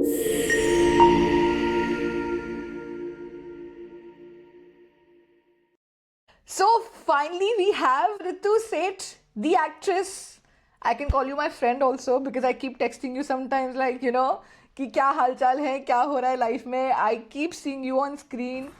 So finally, we have Ritu Seth, the actress. I can call you my friend also because I keep texting you sometimes, like कि क्या हालचाल है, क्या हो रहा है लाइफ में. I keep seeing you on screen.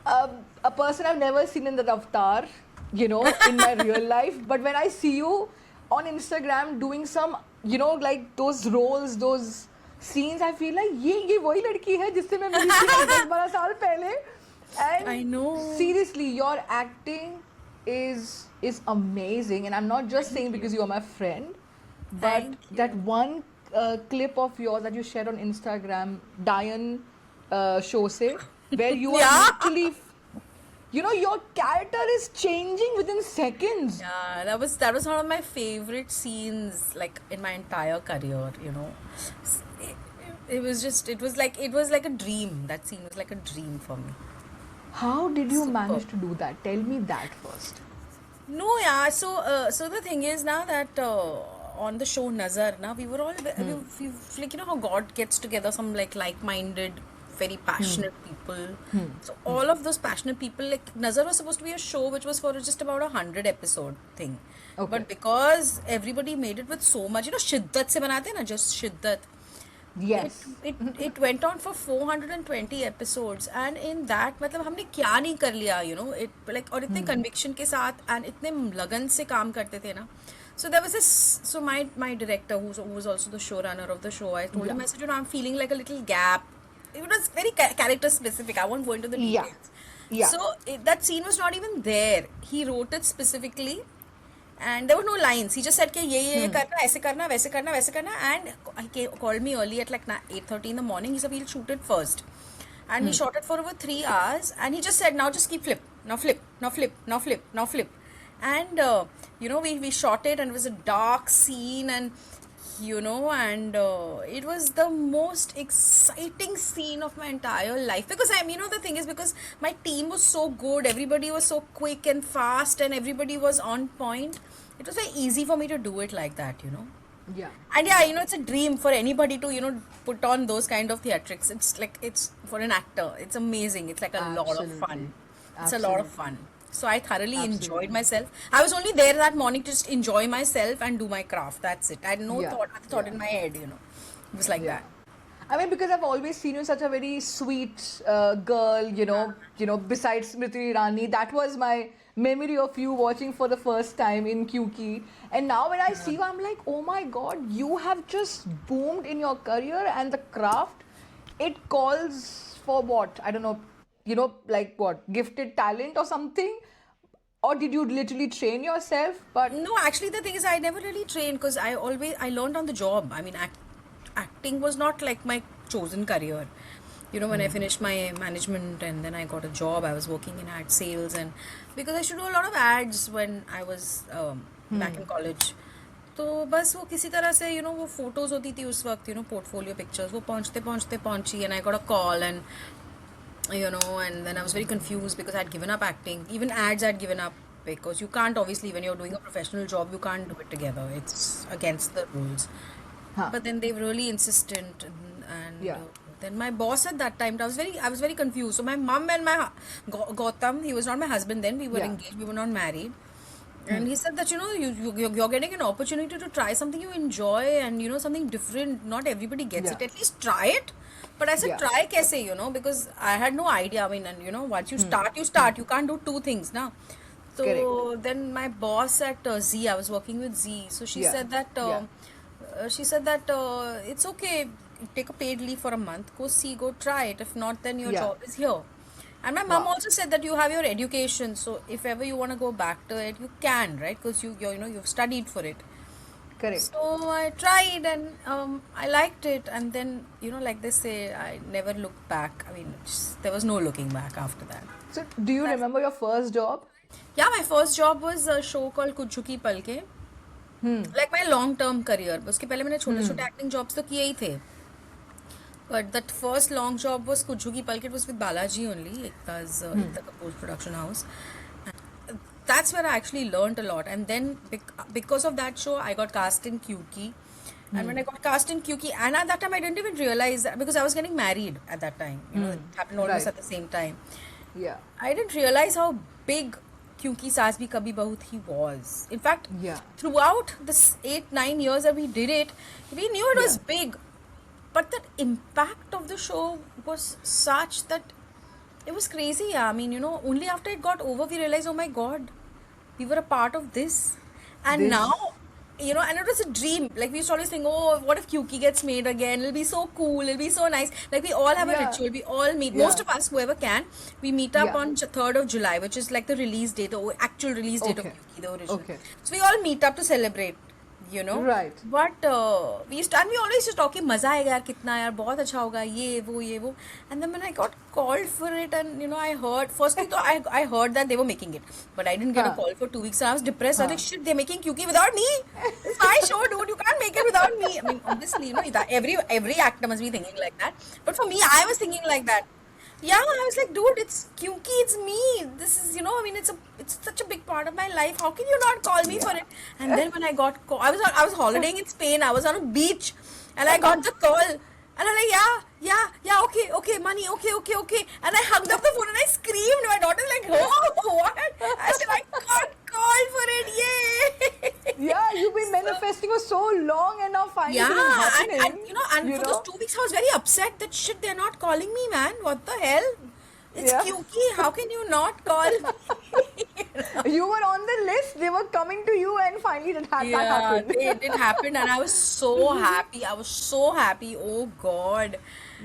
A person I've never seen in the avatar, in my real life. But when I see you on Instagram doing some, like those roles, those scenes, I feel like ये वही लड़की है जिससे मैं मिली थी 10-12 साल पहले. I And know. seriously, your acting is amazing, and I'm not just saying Thank you. because you're my friend, but Thank that you. one clip of yours that you shared on Instagram, Diane show se, where you are Yeah. literally, your character is changing within seconds. Yeah, that was one of my favorite scenes like in my entire career, It was like a dream. That scene was like a dream for me. How did you Super. manage to do that? Tell me that first. No, yeah. So the thing is now that on the show Nazar, now we were all we like how God gets together some like-minded, very passionate people. So all of those passionate people, like Nazar was supposed to be a show which was for just about 100 episode thing, Okay. but because everybody made it with so much, shiddat se banate na, just shiddat. it Yes. it it went on for 420 episodes, and in that मतलब हमने क्या नहीं कर लिया, it like, और इतने conviction के साथ and इतने लगन से काम करते थे ना. So there was this, so my director who was also the showrunner of the show, I told Yeah. him, I said, I'm feeling like a little gap. It was very character specific, I won't go into the Yeah. details. Yeah. So that scene was not even there. He wrote it specifically, and there were no lines. He just said कि ये करना, ऐसे करना, वैसे करना, वैसे करना. And he called me early at like 8:30 in the morning. He said we'll shoot it first, and we shot it for over 3 hours. And he just said, now just keep flip, now flip, now flip, now flip, now flip. And we shot it, and it was a dark scene, and it was the most exciting scene of my entire life, because the thing is, because my team was so good, everybody was so quick and fast, and everybody was on point. It was very easy for me to do it like that. Yeah. And yeah, it's a dream for anybody to put on those kind of theatrics. It's like, it's for an actor, it's amazing. It's like a lot of Absolutely. fun. It's a lot of Absolutely. fun. So I thoroughly enjoyed Absolutely. myself. I was only there that morning to just enjoy myself and do my craft. That's it. I had no Yeah. thought in Yeah. my head. It was like Yeah. that. I mean, because I've always seen you such a very sweet girl, besides Smriti Irani. That was my memory of you watching for the first time in Kyuki. And now when I see you, I'm like, oh my God, you have just boomed in your career, and the craft, it calls for what? I don't know, like what? Gifted talent or something? Or did you literally train yourself? But No, actually, the thing is, I never really trained, because I learned on the job. I mean, acting was not like my chosen career. When I finished my management and then I got a job, I was working in ad sales, and because I used to do a lot of ads when I was back in college. तो बस वो किसी तरह से वो photos होती थी उस वक्त, पोर्टफोलियो पिक्चर्स, वो पहुंचते पहुंचते पहुंची, and I got a call, and then I was very confused because I'd given up acting. Even ads I'd given up, because you can't, obviously, when you're doing a professional job, you can't do it together. It's against the rules. huh, But then they were really insistent, and yeah. then my boss at that time, I was very confused. So my mom and my Gautam, he was not my husband then. We were Yeah. engaged. We were not married. And he said that you're getting an opportunity to try something you enjoy, and something different. Not everybody gets Yeah. it. At least try it. But I said, Yeah. try kaise, because I had no idea. I mean, and once you start, you start. You can't do two things now. Correct. So then my boss at Z, I was working with Z. So she Yeah. said that Yeah. it's okay. Take a paid leave for a month. Go see, go try it. If not, then your Yeah. job is here. And my mom Wow. also said that you have your education, so if ever you want to go back to it, you can, right? Because you've studied for it. Correct. So I tried, and I liked it, and then like they say, I never looked back. I mean, there was no looking back after that. So, do you That's, remember your first job? yeah, my first job was a show called कुछ झुकी पल के. Like my long term career. उसके पहले मैंने छोटे छोटे acting jobs तो किए ही थे. But that first long job was कुछ झुकी पल के. It was with Balaji only. It was Ekta Kapoor's production house. that's where I actually learned a lot. And then because of that show, I got cast in Kyuki. And when I got cast in Kyuki, and at that time I didn't even realize that, because I was getting married at that time. It happened almost Right. at the same time. Yeah. I didn't realize how big Kyunki Saas Bhi Kabhi Bahu Thi was. In fact, Yeah. throughout this 8-9 years that we did it, we knew it was Yeah. big. But the impact of the show was such that it was crazy. Yeah. I mean, only after it got over, we realized, oh my God, we were a part of this. And This. now, and it was a dream. Like, we used to always think, oh, what if Kyuki gets made again? It'll be so cool. It'll be so nice. Like, we all have a Yeah. ritual. We all meet. Yeah. Most of us, whoever can, we meet up Yeah. on 3rd of July, which is like the release date, the actual release date of Okay. Kyuki, the original. Okay. So, we all meet up to celebrate. Right. But we always used to talk कि मजा आएगा यार, कितना यार, बहुत अच्छा होगा, ये वो. And then when I got called for it, and I heard, firstly though, I heard that they were making it, but I didn't get a Huh. call for 2 weeks. So I was depressed. I was like, shit, they're making Kyuki without me. It's my show, dude. You can't make it without me. I mean, obviously, that every actor must be thinking like that. But for me, I was thinking like that. Yeah, I was like, dude, it's Kyuki, it's me. This is, I mean, it's such a big part of my life. How can you not call me for it? And then when I got call, I was holidaying in Spain. I was on a beach, and I got the call, and I'm like, yeah, okay, money, okay. And I hung up the phone and I screamed. My daughter's like, oh, what? I said, I got called for it, yay! Yeah, you've been manifesting for so long, and now finally it is Yeah, happening. and for those 2 weeks, I was very upset that shit, they're not calling me, man. What the hell? It's Yeah. Kyuki. How can you not call me? You were on the list. They were coming to you, and finally that happened. it happened, and I was so happy. Oh God.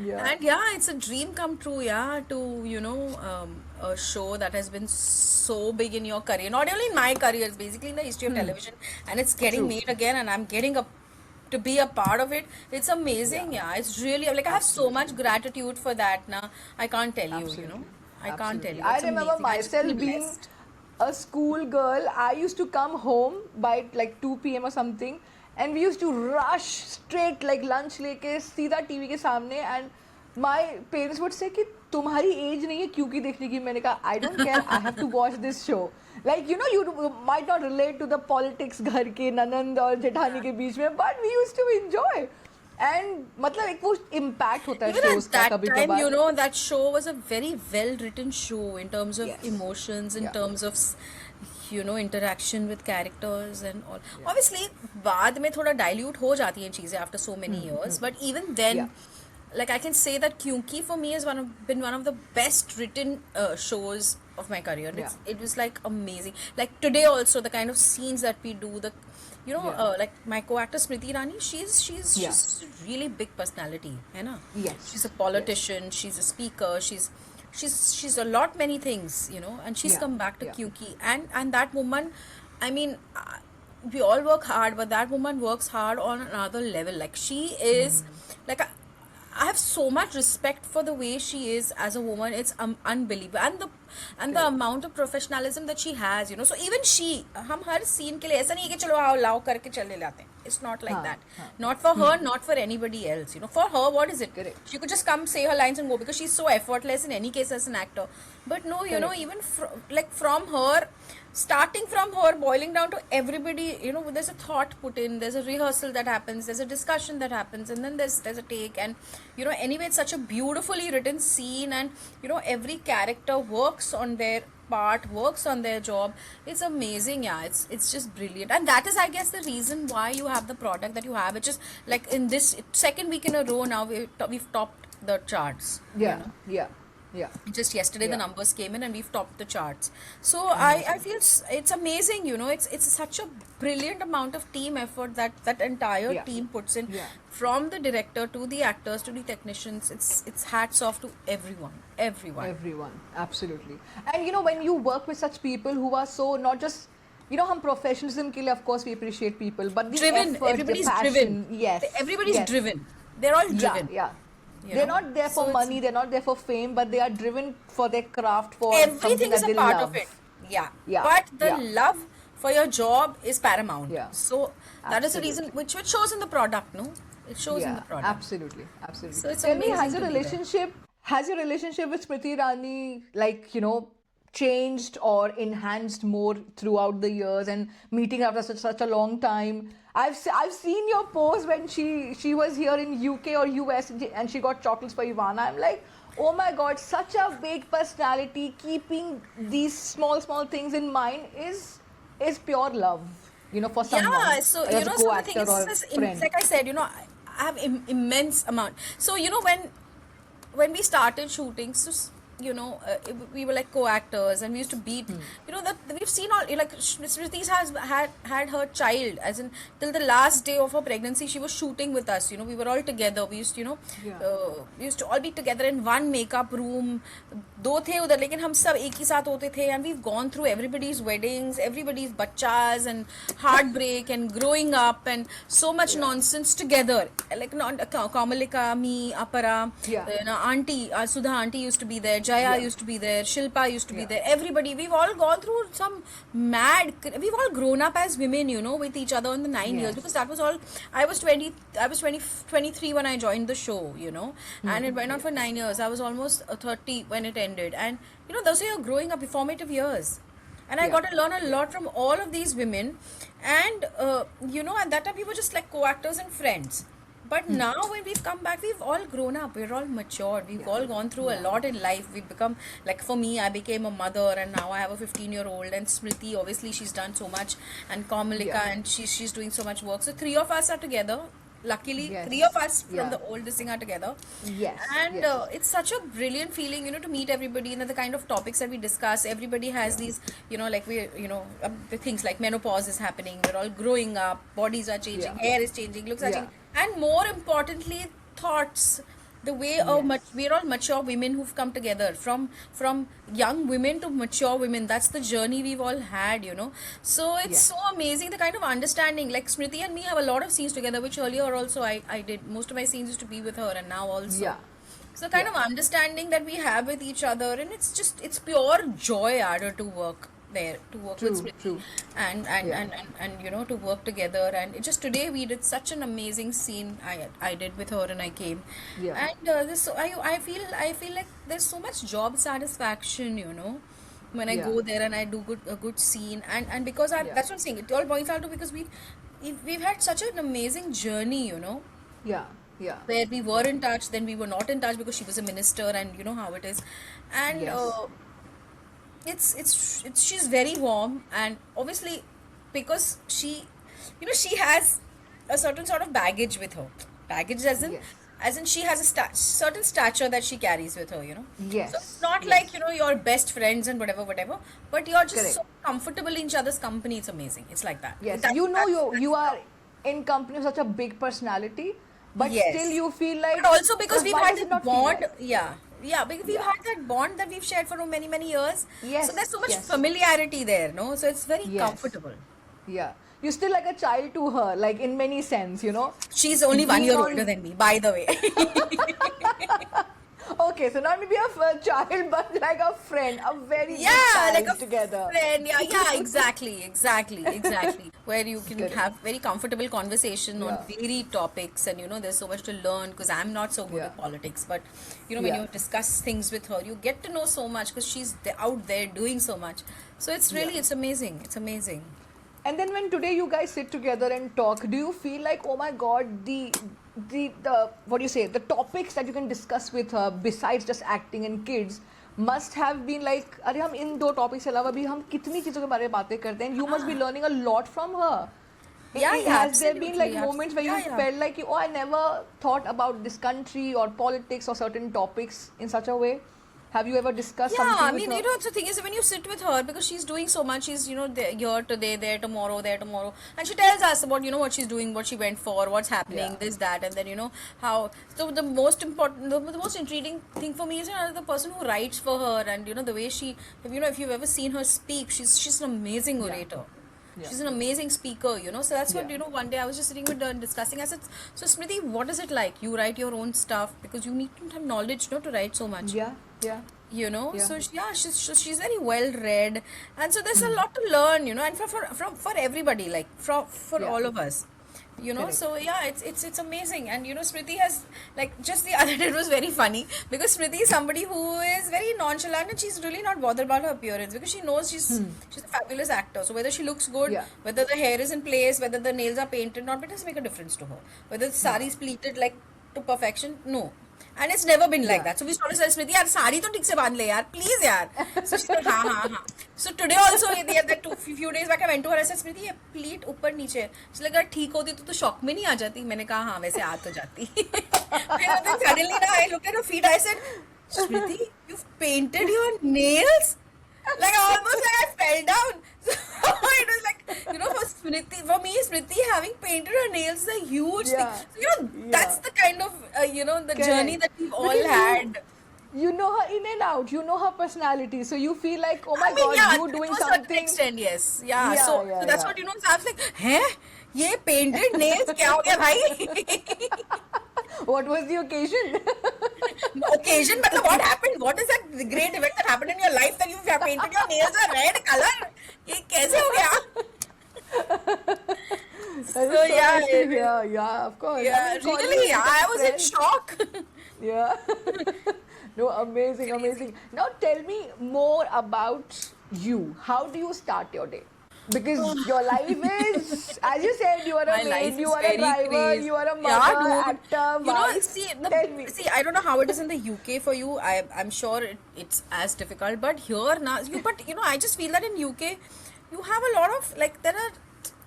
Yeah. And yeah, it's a dream come true. Yeah, to a show that has been so big in your career, not only in my career, it's basically in the history of television, and it's getting True. made again, and I'm getting to be a part of it. It's amazing. Yeah, it's really like I have so much gratitude for that. Now I can't tell you. I can't tell you. I It's remember amazing. I just myself feel being blessed. a school girl. I used to come home by like 2 p.m. or something, and we used to rush straight like lunch लेके सीधा TV के सामने, and my parents would say कि तुम्हारी as नहीं है क्योंकि देखने की. मैंने कहा I don't care, I have to watch this show. Like you might not relate to the politics घर के ननंद और जेठानी के बीच में, but we used to enjoy. And मतलब एक वो impact होता है Even shows at का that कभी time, कभार. that show was a very well written show in terms of Yes. emotions, in Yeah. terms of interaction with characters and all. Obviously, बाद में थोड़ा dilute हो जाती हैं चीजें after so many years, but even then, Yeah. like I can say that Kyunki for me has been one of the best written shows of my career. It was like amazing. Like today also, the kind of scenes that we do, like my co-actor Smriti Irani, she's Yeah. a really big personality, है ना? Yes. She's a politician. She's a speaker. She's a lot many things, and she's Yeah, come back to yeah. Kyuki, and that woman, I mean, we all work hard, but that woman works hard on another level. Like she is, like I have so much respect for the way she is as a woman. It's unbelievable, and the amount of professionalism that she has, So even she, हम हर scene के लिए ऐसा नहीं है कि चलो आओ लाओ करके चले लाते हैं. It's not like हाँ, that. हाँ. Not for her, not for anybody else. For her, what is it? Correct. She could just come, say her lines, and go, because she's so effortless in any case as an actor. But no, Correct. even from her, starting from her, boiling down to everybody, there's a thought put in, there's a rehearsal that happens, there's a discussion that happens, and then there's a take, and anyway, it's such a beautifully written scene, and every character works on their part, works on their job. It's amazing. Yeah, it's just brilliant, and that is, I guess, the reason why you have the product that you have, which is like in this second week in a row now we've topped the charts. Yeah. Just yesterday the Yeah. numbers came in and we've topped the charts. So I feel it's amazing. It's such a brilliant amount of team effort that entire Yeah. team puts in, Yeah. from the director to the actors to the technicians. It's hats off to everyone. Everyone, absolutely. And when you work with such people who are so not just, हम professionalism के लिए, of course we appreciate people, but the Driven. effort, Everybody's the passion, driven. yes, Everybody's yes. driven. They're all driven. Yeah. You They're know? not there for So money, they're not there for fame, but they are driven for their craft, for Everything something is that a they part love. of it. Yeah. Yeah, But the yeah. love for your job is paramount. Yeah. So that is the reason which shows in the product, no? It shows in the product. Absolutely. So it's Tell me, amazing to be there. has your relationship with Smriti Irani, like, changed or enhanced more throughout the years and meeting after such a long time. I've seen your post when she was here in UK or US and she got chocolates for Ivana. I'm like, oh my God, such a big personality. Keeping these small things in mind is pure love, for someone Yeah, so as a so the thing co-actor is, or friend. like I said, I have immense amount. So when we started shooting, so we were like co-actors, and we used to beat. That we've seen all, like Smriti has had her child, as in till the last day of her pregnancy, she was shooting with us. We were all together. We used to, Yeah. we used to all be together in one makeup room. दो थे उधर, लेकिन हम सब एक ही साथ होते थे, and we've gone through everybody's weddings, everybody's bachas and heartbreak and growing up and so much nonsense together. Like Kamalika, me, Apara, Yeah. Auntie, Sudha auntie used to be there, Jaya Yeah. used to be there, Shilpa used to be Yeah. there, everybody. We've all gone through some we've all grown up as women, with each other in the 9 years, Yes. because that was all. I was 23 when I joined the show, and it went on for 9 years. I was almost 30 when it ended, and those are your growing up, formative years. And I Yeah. got to learn a lot from all of these women, and at that time we were just like co-actors and friends. But now when we've come back, we've all grown up, we're all matured, we've all gone through a lot in life. We've become, like for me, I became a mother, and now I have a 15-year-old, and Smriti, obviously she's done so much, and Kamalika, Yeah. and she's doing so much work. So three of us are together. Luckily, Yes. three of us from Yeah. the oldest thing are together. Yes. And Yes. it's such a brilliant feeling, to meet everybody, and the kind of topics that we discuss. Everybody has these, like the things like menopause is happening. We're all growing up. Bodies are changing. Yeah. Hair is changing. Looks are Yeah. changing. And more importantly, thoughts. The way we're all mature women who've come together, from young women to mature women. That's the journey we've all had. So it's Yes. so amazing, the kind of understanding. Like Smriti and me have a lot of scenes together, which earlier also I did. Most of my scenes used to be with her, and now also. Yeah. So the kind of understanding that we have with each other, and it's pure joy added to work there, to work True, with Smriti, true. and to work together. And it just today we did such an amazing scene. I did with her, and I came, Yeah. and this so I feel like there's so much job satisfaction, when I Yeah. go there and I do a good scene, and because Yeah. that's what I'm saying. It all boils down to, because we've had such an amazing journey, Yeah. Yeah. where we were in touch, then we were not in touch because she was a minister, and you know how it is. And Yes. it's she's very warm, and obviously because she has a certain sort of baggage with her. Baggage as in Yes. she has a certain stature that she carries with her. Yes. So it's not Yes. like you're best friends and whatever, but you're just Correct. so comfortable in each other's company. It's amazing. It's like that. Yes. That- You are in company of such a big personality, but Yes. still you feel like. But also because we've why had does it that not feel bond. like? Yeah, because we've had that bond that we've shared for many, many years. Yes, So there's so much yes. familiarity there, no? So it's very Yes. comfortable. Yeah. You're still like a child to her, like in many sense. She's only 1 Being year on- older than me, by the way. Okay, so not maybe a child, but like a friend, a very good Yeah, child like a together. friend. Yeah, exactly. Where you can Correct. have very comfortable conversation on Yeah. varied topics, and there's so much to learn, because I'm not so good Yeah. at politics. But when Yeah. you discuss things with her, you get to know so much, because she's out there doing so much. So it's really, Yeah. it's amazing. It's amazing. And then when today you guys sit together and talk, do you feel like, oh my God, the what do you say, the topics that you can discuss with her besides just acting and kids must have been like, अरे हम इन दो topics के अलावा भी हम कितनी चीजों के बारे में बातें करते हैं, and you must be learning a lot from her. Yeah, Has there been like absolutely, moments where you yeah. felt like, oh, I never thought about this country or politics or certain topics in such a way? Have you ever discussed Yeah, something I with mean, her? the thing is, when you sit with her, because she's doing so much, she's, there, here today, there tomorrow, and she tells us about, what she's doing, what she went for, what's happening, Yeah. this, that, and then, how. So the most important, the most intriguing thing for me is, the person who writes for her, and, the way she, if you've ever seen her speak, she's an amazing orator. Yeah. She's an amazing speaker, so that's what, Yeah. one day I was just sitting with her and discussing. I said, so Smriti, what is it like? You write your own stuff, because you need to have knowledge, to write so much. Yeah, yeah. Yeah. So she's very well read, and so there's a lot to learn, and for everybody, like for Yeah. all of us. You know, Correct. so yeah, it's amazing. And you know, Smriti has, like, just the other day it was very funny because Smriti is somebody who is very nonchalant, and she's really not bothered about her appearance because she knows she's a fabulous actor. So whether she looks good, Yeah. whether the hair is in place, whether the nails are painted, not, it doesn't make a difference to her. Whether the Yeah. sari is pleated like to perfection, no. And it's never been like Yeah. that. So we started saying, Smriti, यार साड़ी तो ठीक से बांध ले यार, please यार. So she said, हाँ हाँ हाँ. So today also, the other few days back, I went to her. I said, Smriti, ये pleat ऊपर नीचे है. She's like, अगर ठीक होती तो शॉक में नहीं आ जाती. मैंने कहा हाँ, वैसे आ तो जाती. Then suddenly now I looked at her feet. I said, Smriti, you've painted your nails? Like almost like I fell down. So it was like, you know, for Smriti, for me, Smriti having painted her nails is a huge Yeah. thing. So, you know, that's Yeah. the kind of, you know, the journey Correct. that we've all Because had. you know her in and out. You know her personality. So you feel like, oh my I mean, God, yeah, you to doing a certain something. extent, yes. Yeah, Yeah, so, yeah, so that's yeah. what, you know, so I was like, हैं? ये painted nails क्या हो गया भाई? What was the occasion? Occasion, मतलब what happened? What is that great event that happened in your life that you have painted your nails a red color? ये कैसे हो गया? That is So, so yeah, nice to hear. Yeah, of course. Yeah, I mean, calling really, you I a was in friend. shock. Yeah. No, amazing, amazing. Now tell me more about you. How do you start your day? Because your life is, as you said, you are a My life maid, you is are a very driver, crazy. you are a Yeah, mother, dude. actor, You know, wife. see, Tell me. see, I don't know how it is in the UK for you. I'm sure it's as difficult, but here now, but you know, I just feel that in UK, you have a lot of, like, there are,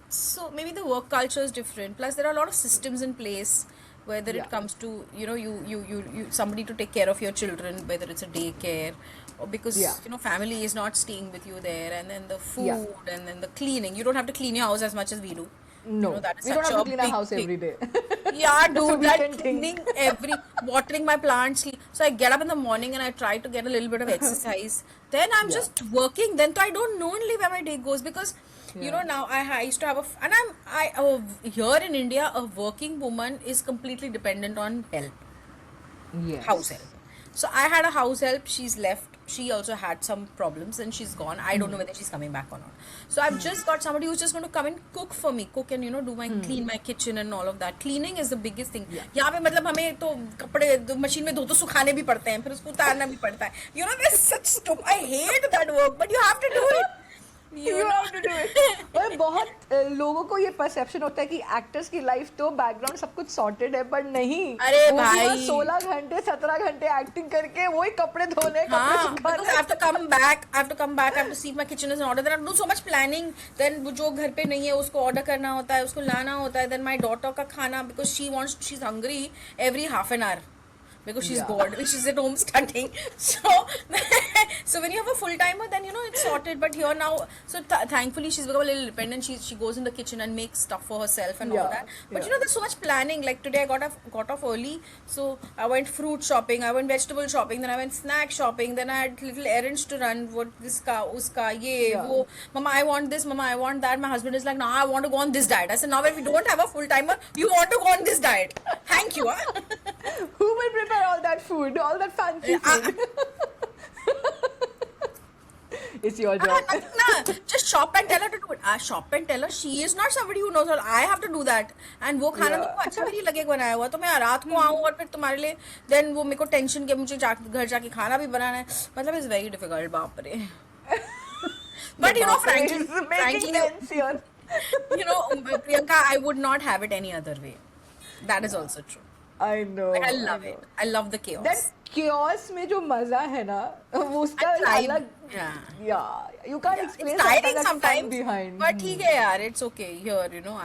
so maybe the work culture is different. Plus, there are a lot of systems in place, whether Yeah. it comes to, you know, you somebody to take care of your children, whether it's a daycare, or because Yeah. you know, family is not staying with you there, and then the Yeah. food, and then the cleaning. You don't have to clean your house as much as we do. You No, know, that is we don't such have to a clean our big house thing. every day. Yeah, That's a dude, that weekend thing. cleaning every, watering my plants. So I get up in the morning and I try to get a little bit of exercise. Then I'm Yeah. just working. Then I don't know only where my day goes because, you know, Yeah. now I used to have and here in India, a working woman is completely dependent on help, Yes. house help. So I had a house help. She's left. She also had some problems and she's gone. I don't know whether she's coming back or not. So I've just got somebody who's just going to come and cook for me, cook and, you know, do my clean my kitchen and all of that. Cleaning is the biggest thing. यहाँ पे मतलब हमें तो कपड़े machine में धो तो सुखाने भी पड़ते हैं, फिर उसको उतारना भी पड़ता है. You know, there's such stupid. I hate that work, but you have to do it. You have to do it. पर बहुत लोगों को ये परसेप्शन होता है कि एक्टर्स की लाइफ तो बैकग्राउंड सब कुछ सॉर्टेड है, पर नहीं. अरे वो भी भाई. बस 16 घंटे 17 घंटे एक्टिंग करके वही कपड़े धोने, कपड़े हाँ, because I सुखाने. have to come back. I have to see if my kitchen is in order. Then I have to do so much planning. Then वो जो घर पे नहीं है उसको ऑर्डर करना होता है, उसको लाना होता है. Then my daughter का खाना, because she's hungry every half an hour. Because she's Yeah. bored, she's at home studying. So, so when you have a full timer, then you know it's sorted. But here now, so thankfully she's become a little independent. She goes in the kitchen and makes stuff for herself and all Yeah, that. But yeah. you know, there's so much planning. Like today, I got off early, so I went fruit shopping, I went vegetable shopping, then I went snack shopping, then I had little errands to run. What this ka, uska, ye, Yeah. wo. Mama, I want this. Mama, I want that. My husband is like, no, I want to go on this diet. I said, now if you don't have a full timer, you want to go on this diet. Thank you. Huh? Who will prepare all that food, all that fancy food? It's your job. Nah, just shop and tell her to do it. Shop and tell her. She is not somebody who knows all. I have to do that. And वो खाना Yeah. तुमको अच्छा भी नहीं लगेगा बनाया हुआ, तो मैं रात को आऊँ और फिर तुम्हारे लिए then वो मेरे को टेंशन के मुझे घर जाके खाना भी बनाना है. मतलब it's very difficult, बाप रे. But you know, frankly, It's making sense here. you know, Priyanka, I would not have it any other way. That is also true. I know. Like, I love know. it. I love the chaos. That chaos में जो मजा है ना, वो उसका I tried. अलग. Yeah. Yeah, you can't Yeah, explain it's tiring that fun sometimes, behind. but ठीक है यार, it's okay. Here, you know,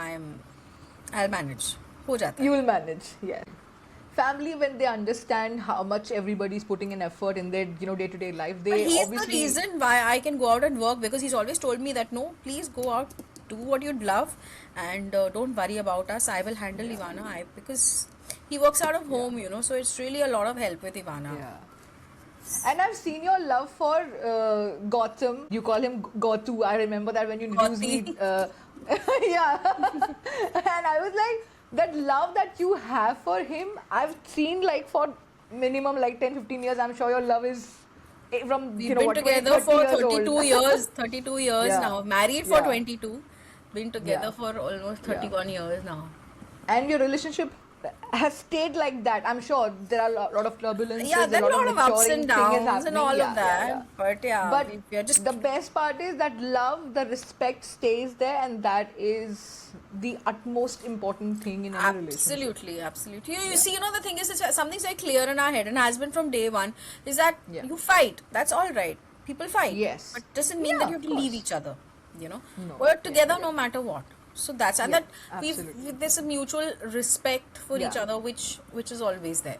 I'll manage. हो जाता है. You will manage. Yeah. Family, when they understand how much everybody's putting in effort in their, you know, day-to-day life, they But he's obviously. the reason why I can go out and work, because he's always told me that no, please go out, do what you'd love, and don't worry about us. I will handle Ivana. Because he works out of home, you know, so it's really a lot of help with Ivana. Yeah. And I've seen your love for Gautam. You call him Gotu. I remember that when you introduced me. Yeah. And I was like, that love that you have for him, I've seen like for minimum like 10-15 years. I'm sure your love is from, We've you know, been what, together 30 for years 32 old. years, 32 years Yeah. now, married for Yeah. 22. been together Yeah. for almost Yeah. 31 years now. And your relationship has stayed like that. I'm sure there are a lot of Yeah, turbulences, a there are lot a of lot of ups maturing and thing is downs and happening. all of Yeah, yeah, that. yeah. But yeah, But we are just the best part is that love, the respect stays there, and that is the utmost important thing in any relationship. absolutely, absolutely. You Yeah, see, the thing is, something's very clear in our head and has been from day one is that yeah. you fight. That's all right. People fight, but Yes. doesn't mean that Yeah, you have of to leave course. each other. You know, No. we're Yeah, together yeah, no matter what. So that's and yeah. that Absolutely. there's a mutual respect for each Yeah. other, which is always there.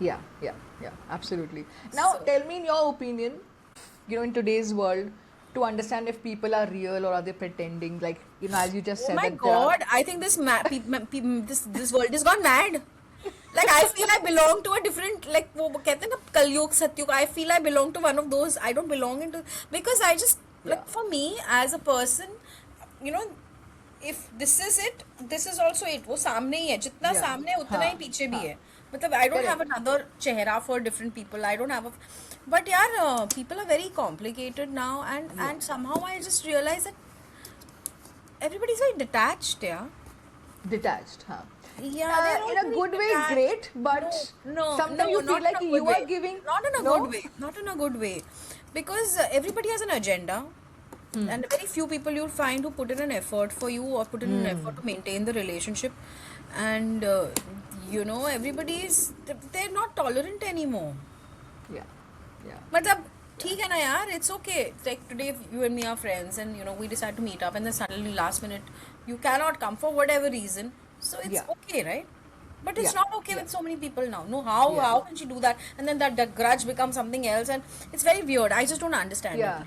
Yeah, yeah, yeah, absolutely. Now, So. tell me in your opinion, in today's world, to understand if people are real or are they pretending, like, as you just Oh said my that there are. God! I think this world has gone mad. Like I feel I belong to a different like वो कहते हैं ना कलयुग सतयुग. I feel I belong to one of those. I don't belong into because I just Yeah, like for me as a person, you know, if this is it, this is also it. वो सामने ही है. जितना yeah, सामने है उतना हाँ, ही पीछे भी हाँ, है. मतलब I don't have correct. another चेहरा for different people. I don't have a. But यार, people are very complicated now, Yeah, and somehow I just realize that everybody's very detached, yeah. detached, huh? Yeah, they're all In a very good way, detached. great, No, but no, sometimes no, you feel not in like a good you are way. giving. Not in a No? good way. Not in a good way. Because everybody has an agenda, and very few people you'll find who put in an effort for you or put in an effort to maintain the relationship. And everybody's they're not tolerant anymore. Yeah, yeah, मतलब yeah, ठीक है ना यार, it's okay. Like today you and me are friends and we decide to meet up and then suddenly last minute you cannot come for whatever reason. So it's yeah, okay, right? But it's yeah, not okay yeah, with so many people now. No, how yeah, how can she do that? And then that grudge becomes something else and it's very weird. I just don't understand it. yeah.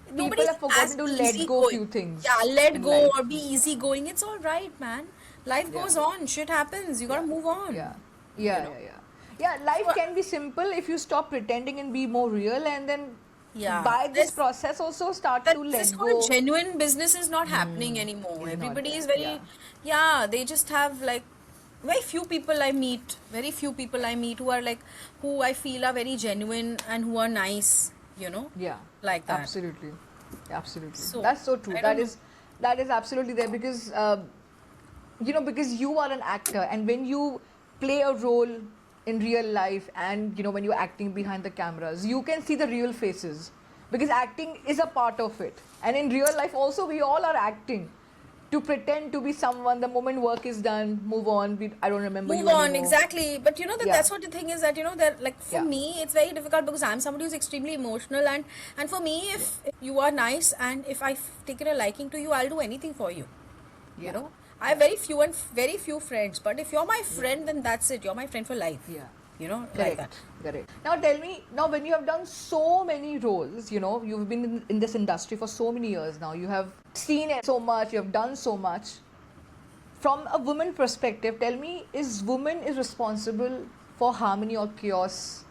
People Nobody's have forgotten as to let easy go going. few things Yeah, let in go life. or be easy going. It's all right, man. Life Yeah. goes on. Shit happens. You Yeah, gotta move on. yeah, You yeah, know. yeah, yeah. Yeah, life So can be simple if you stop pretending and be more real, and then yeah, by this there's process also start that to this let whole go. genuine business is not happening anymore. Is not Everybody there. is Yeah, very, yeah, they just have like very few people I meet who are like, who I feel are very genuine and who are nice, yeah, like that. absolutely, absolutely. So, That's so true. I don't know. That is absolutely there because because you are an actor, and when you play a role in real life, and when you're acting behind the cameras, you can see the real faces because acting is a part of it. And in real life also, we all are acting to pretend to be someone. The moment work is done, move on. I don't remember Move you on, anymore. exactly. But that Yeah, that's what the thing is that that like for yeah, me it's very difficult because I'm somebody who's extremely emotional and for me yeah, if you are nice and if I've taken a liking to you, I'll do anything for you. you yeah, know I have yeah, very few friends, but if you're my yeah. friend, then that's it. You're my friend for life. Yeah. Like that. Correct, correct. Now tell me, now when you have done so many roles, you've been in this industry for so many years now, you have seen it so much, you have done so much. From a woman perspective, tell me, is woman is responsible for harmony or chaos,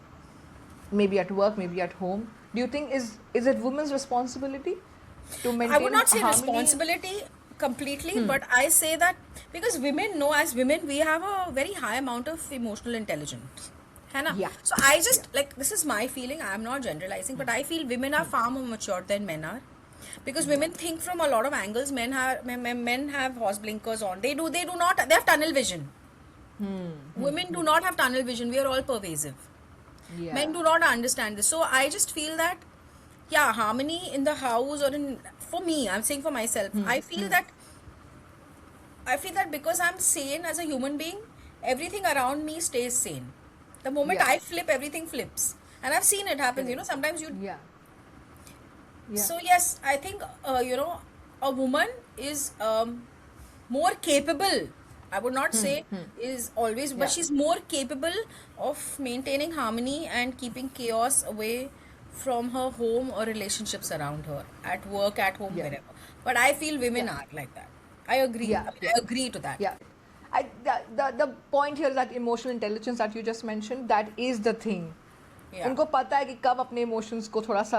maybe at work, maybe at home? Do you think is it woman's responsibility to I would maintain not say harmony? responsibility completely, but I say that because women know, as women, we have a very high amount of emotional intelligence. है ना? Yeah, So I yeah, just like this is my feeling. I am not generalizing, but I feel women are far more mature than men are. Because yeah, women think from a lot of angles. Men have horse blinkers on. They do not. They have tunnel vision. Women do not have tunnel vision. We are all pervasive. yeah, Men do not understand this. So I just feel that, yeah, harmony in the house or for me, I'm saying for myself, I feel that because I'm sane as a human being, everything around me stays sane. The moment yeah, I flip, everything flips. And I've seen it happen. correct. Sometimes you. Yeah, yeah, So yes, I think a woman is more capable. I would not say is always, but yeah, she's more capable of maintaining harmony and keeping chaos away from her home or relationships around her, at work, at home, yeah, wherever. But I feel women yeah, are like that. I agree. yeah, I yeah. agree to that. Yeah. The point here is that emotional intelligence that you just mentioned, that is the thing. Yeah. उनको पता है कि कब अपने emotions को थोड़ा सा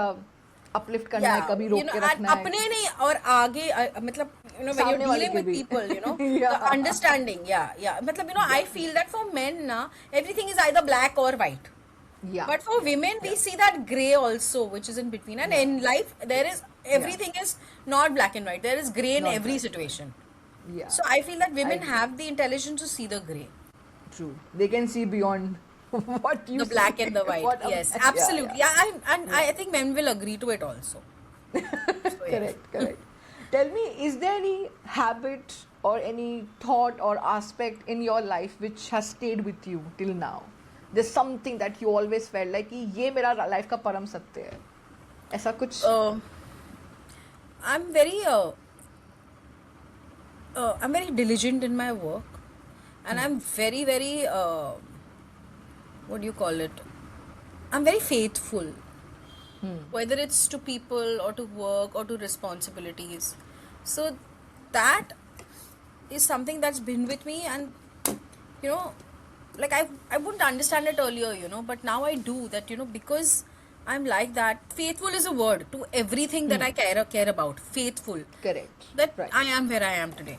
uplift करना है, Yeah, कभी रोक के and रखना है. अपने नहीं और आगे मतलब when you're सामने वाले dealing के with भी. people, the Yeah. understanding, yeah, मतलब I feel that for men na everything is either black or white. Yeah. But for women, we Yeah. see that gray also, which is in between. And Yeah. in life, there is everything is not black and white. There is gray in Not every black. situation. Yeah. So I feel that I women agree. have the intelligence to see the gray, True. They can see beyond what you the black see. and the white. What Yes, yeah, absolutely. yeah. I think men will agree to it also. So yeah. Correct, correct. Tell me, is there any habit or any thought or aspect in your life which has stayed with you till now? There's something that you always felt like कि ये मेरा life का परम सत्य है. ऐसा कुछ? I'm very diligent in my work, and I'm very, very, what do you call it? I'm very faithful, whether it's to people or to work or to responsibilities. So that is something that's been with me, and you know, like I wouldn't understand it earlier, but now I do that, because I'm like that. Faithful is a word to everything that I care about. Faithful. Correct. That Right. I am where I am today.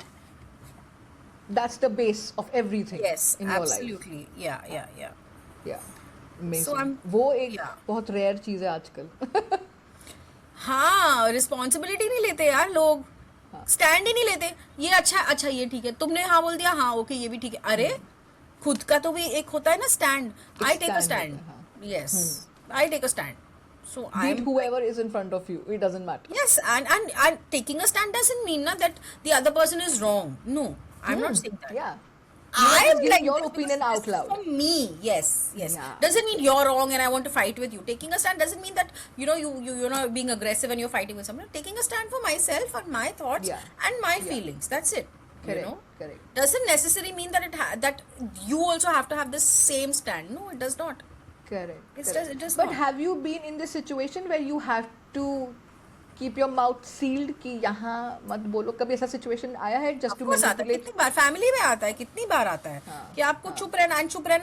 That's the base of everything Yes, in your life. absolutely. Yeah. Yeah. Amazing. So I'm वो एक yeah. बहुत rare चीज है आजकल. हाँ, responsibility नहीं लेते यार लोग, स्टैंड ही नहीं लेते. ये अच्छा ये ठीक है, तुमने हाँ बोल दिया, हाँ ओके ये भी ठीक है. अरे खुद का तो भी एक होता है ना stand. I take a stand stand. होता है, हाँ. Yes, I take a stand. So Be it I'm whoever is in front of you, it doesn't matter. yes, and taking a stand doesn't mean that the other person is wrong. No, I'm not saying that. Yeah. You are I'm just giving like your this opinion because out this is loud. for me. Yes. Yeah. Doesn't mean you're wrong and I want to fight with you. Taking a stand doesn't mean that you're not being aggressive and you're fighting with someone. Taking a stand for myself and my thoughts Yeah. and my Yeah. feelings. That's it. Correct. Correct. Doesn't necessarily mean that that you also have to have the same stand. No, it does not. Correct. It correct. does But not. have you been in this situation where you have to keep your mouth sealed कि यहाँ मत बोलो? कभी ऐसा situation आया है just to Course आता है, manipulate? कितनी बार फैमिली में आता है, कितनी बार आता है कि आपको चुप रहना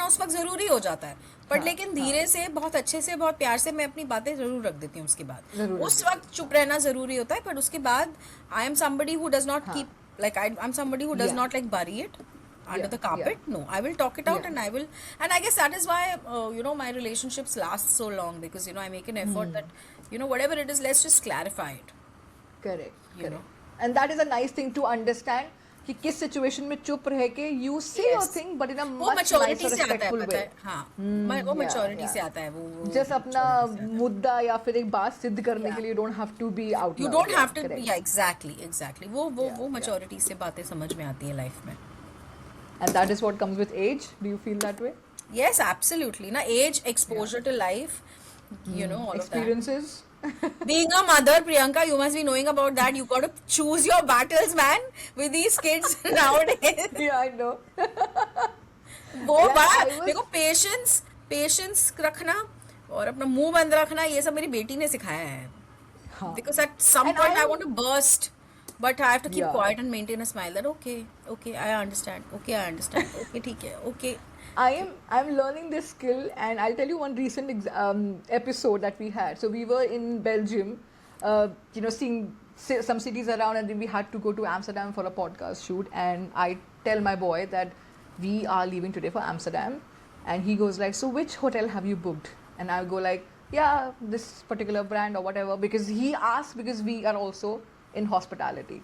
उस वक्त जरूरी हो जाता है. बट लेकिन धीरे से, बहुत अच्छे से, बहुत प्यार से मैं अपनी बातें जरूर रख देती हूँ. उसके बाद उस वक्त चुप रहना जरूरी होता है, पर उसके बाद I am somebody who does not keep, like I'm somebody who does Yeah. not like bury it under Yeah, the carpet. No, I will talk it out, Yeah. and I guess that is why my relationships last so long, because I make an effort that whatever it is, let's just clarify it. Correct. You Correct. know. And that is a nice thing to understand कि किस situation में चुप रह के you say your Yes. thing but in a वो much maturity nicer से आता है, respectful पता way. है. हाँ, वो yeah, maturity yeah. से आता है. वो Just अपना maturity से आता है. मुद्दा या फिर एक बात सिद्ध करने Yeah. के लिए you don't have to be out You loud. don't have to. Correct. Yeah, exactly. वो Yeah, maturity से बातें समझ में आती है लाइफ में. And that is what comes with age. Do you feel that way? Yes, absolutely. Na age, exposure to life, all of that. Experiences? Being a mother, Priyanka, you must be knowing about that. You got to choose your battles, man, with these kids nowadays. Yeah, I know. वो Like, बड़ा I was- देखो, patience रखना और अपना मुंह बंद रखना, ये सब मेरी बेटी ने सिखाया है. हाँ. Because at some And point I I'm- want to burst, but I have to keep Yeah. quiet and maintain a smile. That okay, I understand. Okay, ठीक है, okay. I'm learning this skill, and I'll tell you one recent episode that we had. So we were in Belgium, seeing some cities around, and then we had to go to Amsterdam for a podcast shoot. And I tell my boy that we are leaving today for Amsterdam, and he goes like, "So which hotel have you booked?" And I go like, "Yeah, this particular brand or whatever," because he asked because we are also in hospitality.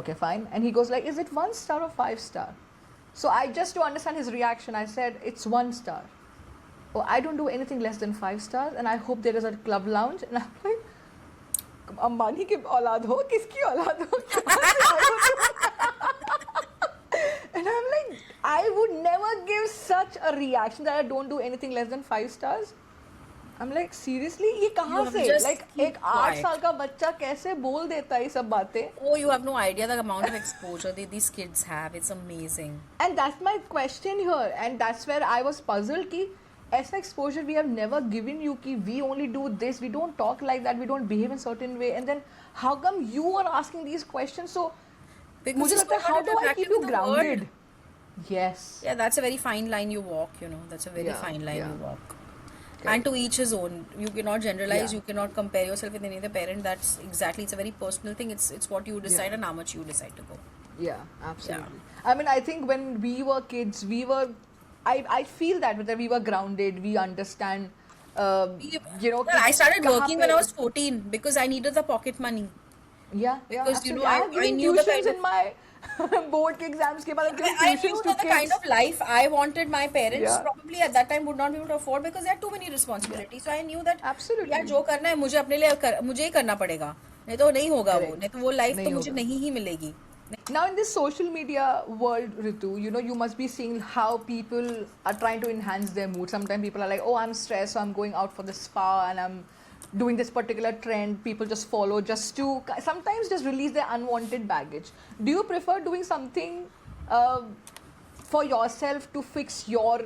Okay, fine. And he goes like, "Is it 1 star or 5 star?" So I just to understand his reaction, I said it's 1 star. Oh, I don't do anything less than 5 stars, and I hope there is a club lounge. And I'm like, Ambani की औलाद हो, किसकी औलाद हो? And I'm like, I would never give such a reaction that I don't do anything less than 5 stars. I'm like, seriously, ये कहाँ You have से? just Like keep एक 8 quiet. साल का बच्चा कैसे बोल देता है ये सब बातें? Oh, you have no idea the amount of exposure these kids have. It's amazing. And that's my question here, and that's where I was puzzled कि ऐसा exposure we have never given you कि we only do this, we don't talk like that, we don't behave in certain way, and then how come you are asking these questions? So Because मुझे just लगता है got how do I interacted keep you with the grounded? world. Yes. Yeah, that's a very fine line you walk. That's a very Yeah, fine line yeah. you walk. And to each his own. You cannot generalize. Yeah. You cannot compare yourself with any other parent. That's exactly. It's a very personal thing. It's what you decide Yeah. and how much you decide to go. Yeah, absolutely. I mean, I think when we were kids, I feel that we were grounded, we understand I started कहाँ working पे. when I was 14 because I needed the pocket money. Yeah, yeah, Because absolutely. I have I given knew the tuitions kind of in my board ke exams के बाद I've given I knew tuitions to that the kind kids. of life I wanted, my parents Yeah, probably at that time would not be able to afford because they had too many yeah, responsibilities. So I knew that यार absolutely. जो करना है मुझे अपने लिए मुझे ही करना पड़ेगा, नहीं तो नहीं होगा वो, Correct. नहीं तो वो लाइफ तो नहीं मुझे होगा. नहीं ही मिलेगी. Now in this social media world, Ritu, you must be seeing how people are trying to enhance their mood. Sometimes people are like, oh, I'm stressed, so I'm going out for the spa and I'm doing this particular trend. People just follow just to sometimes just release their unwanted baggage. Do you prefer doing something uh, for yourself to fix your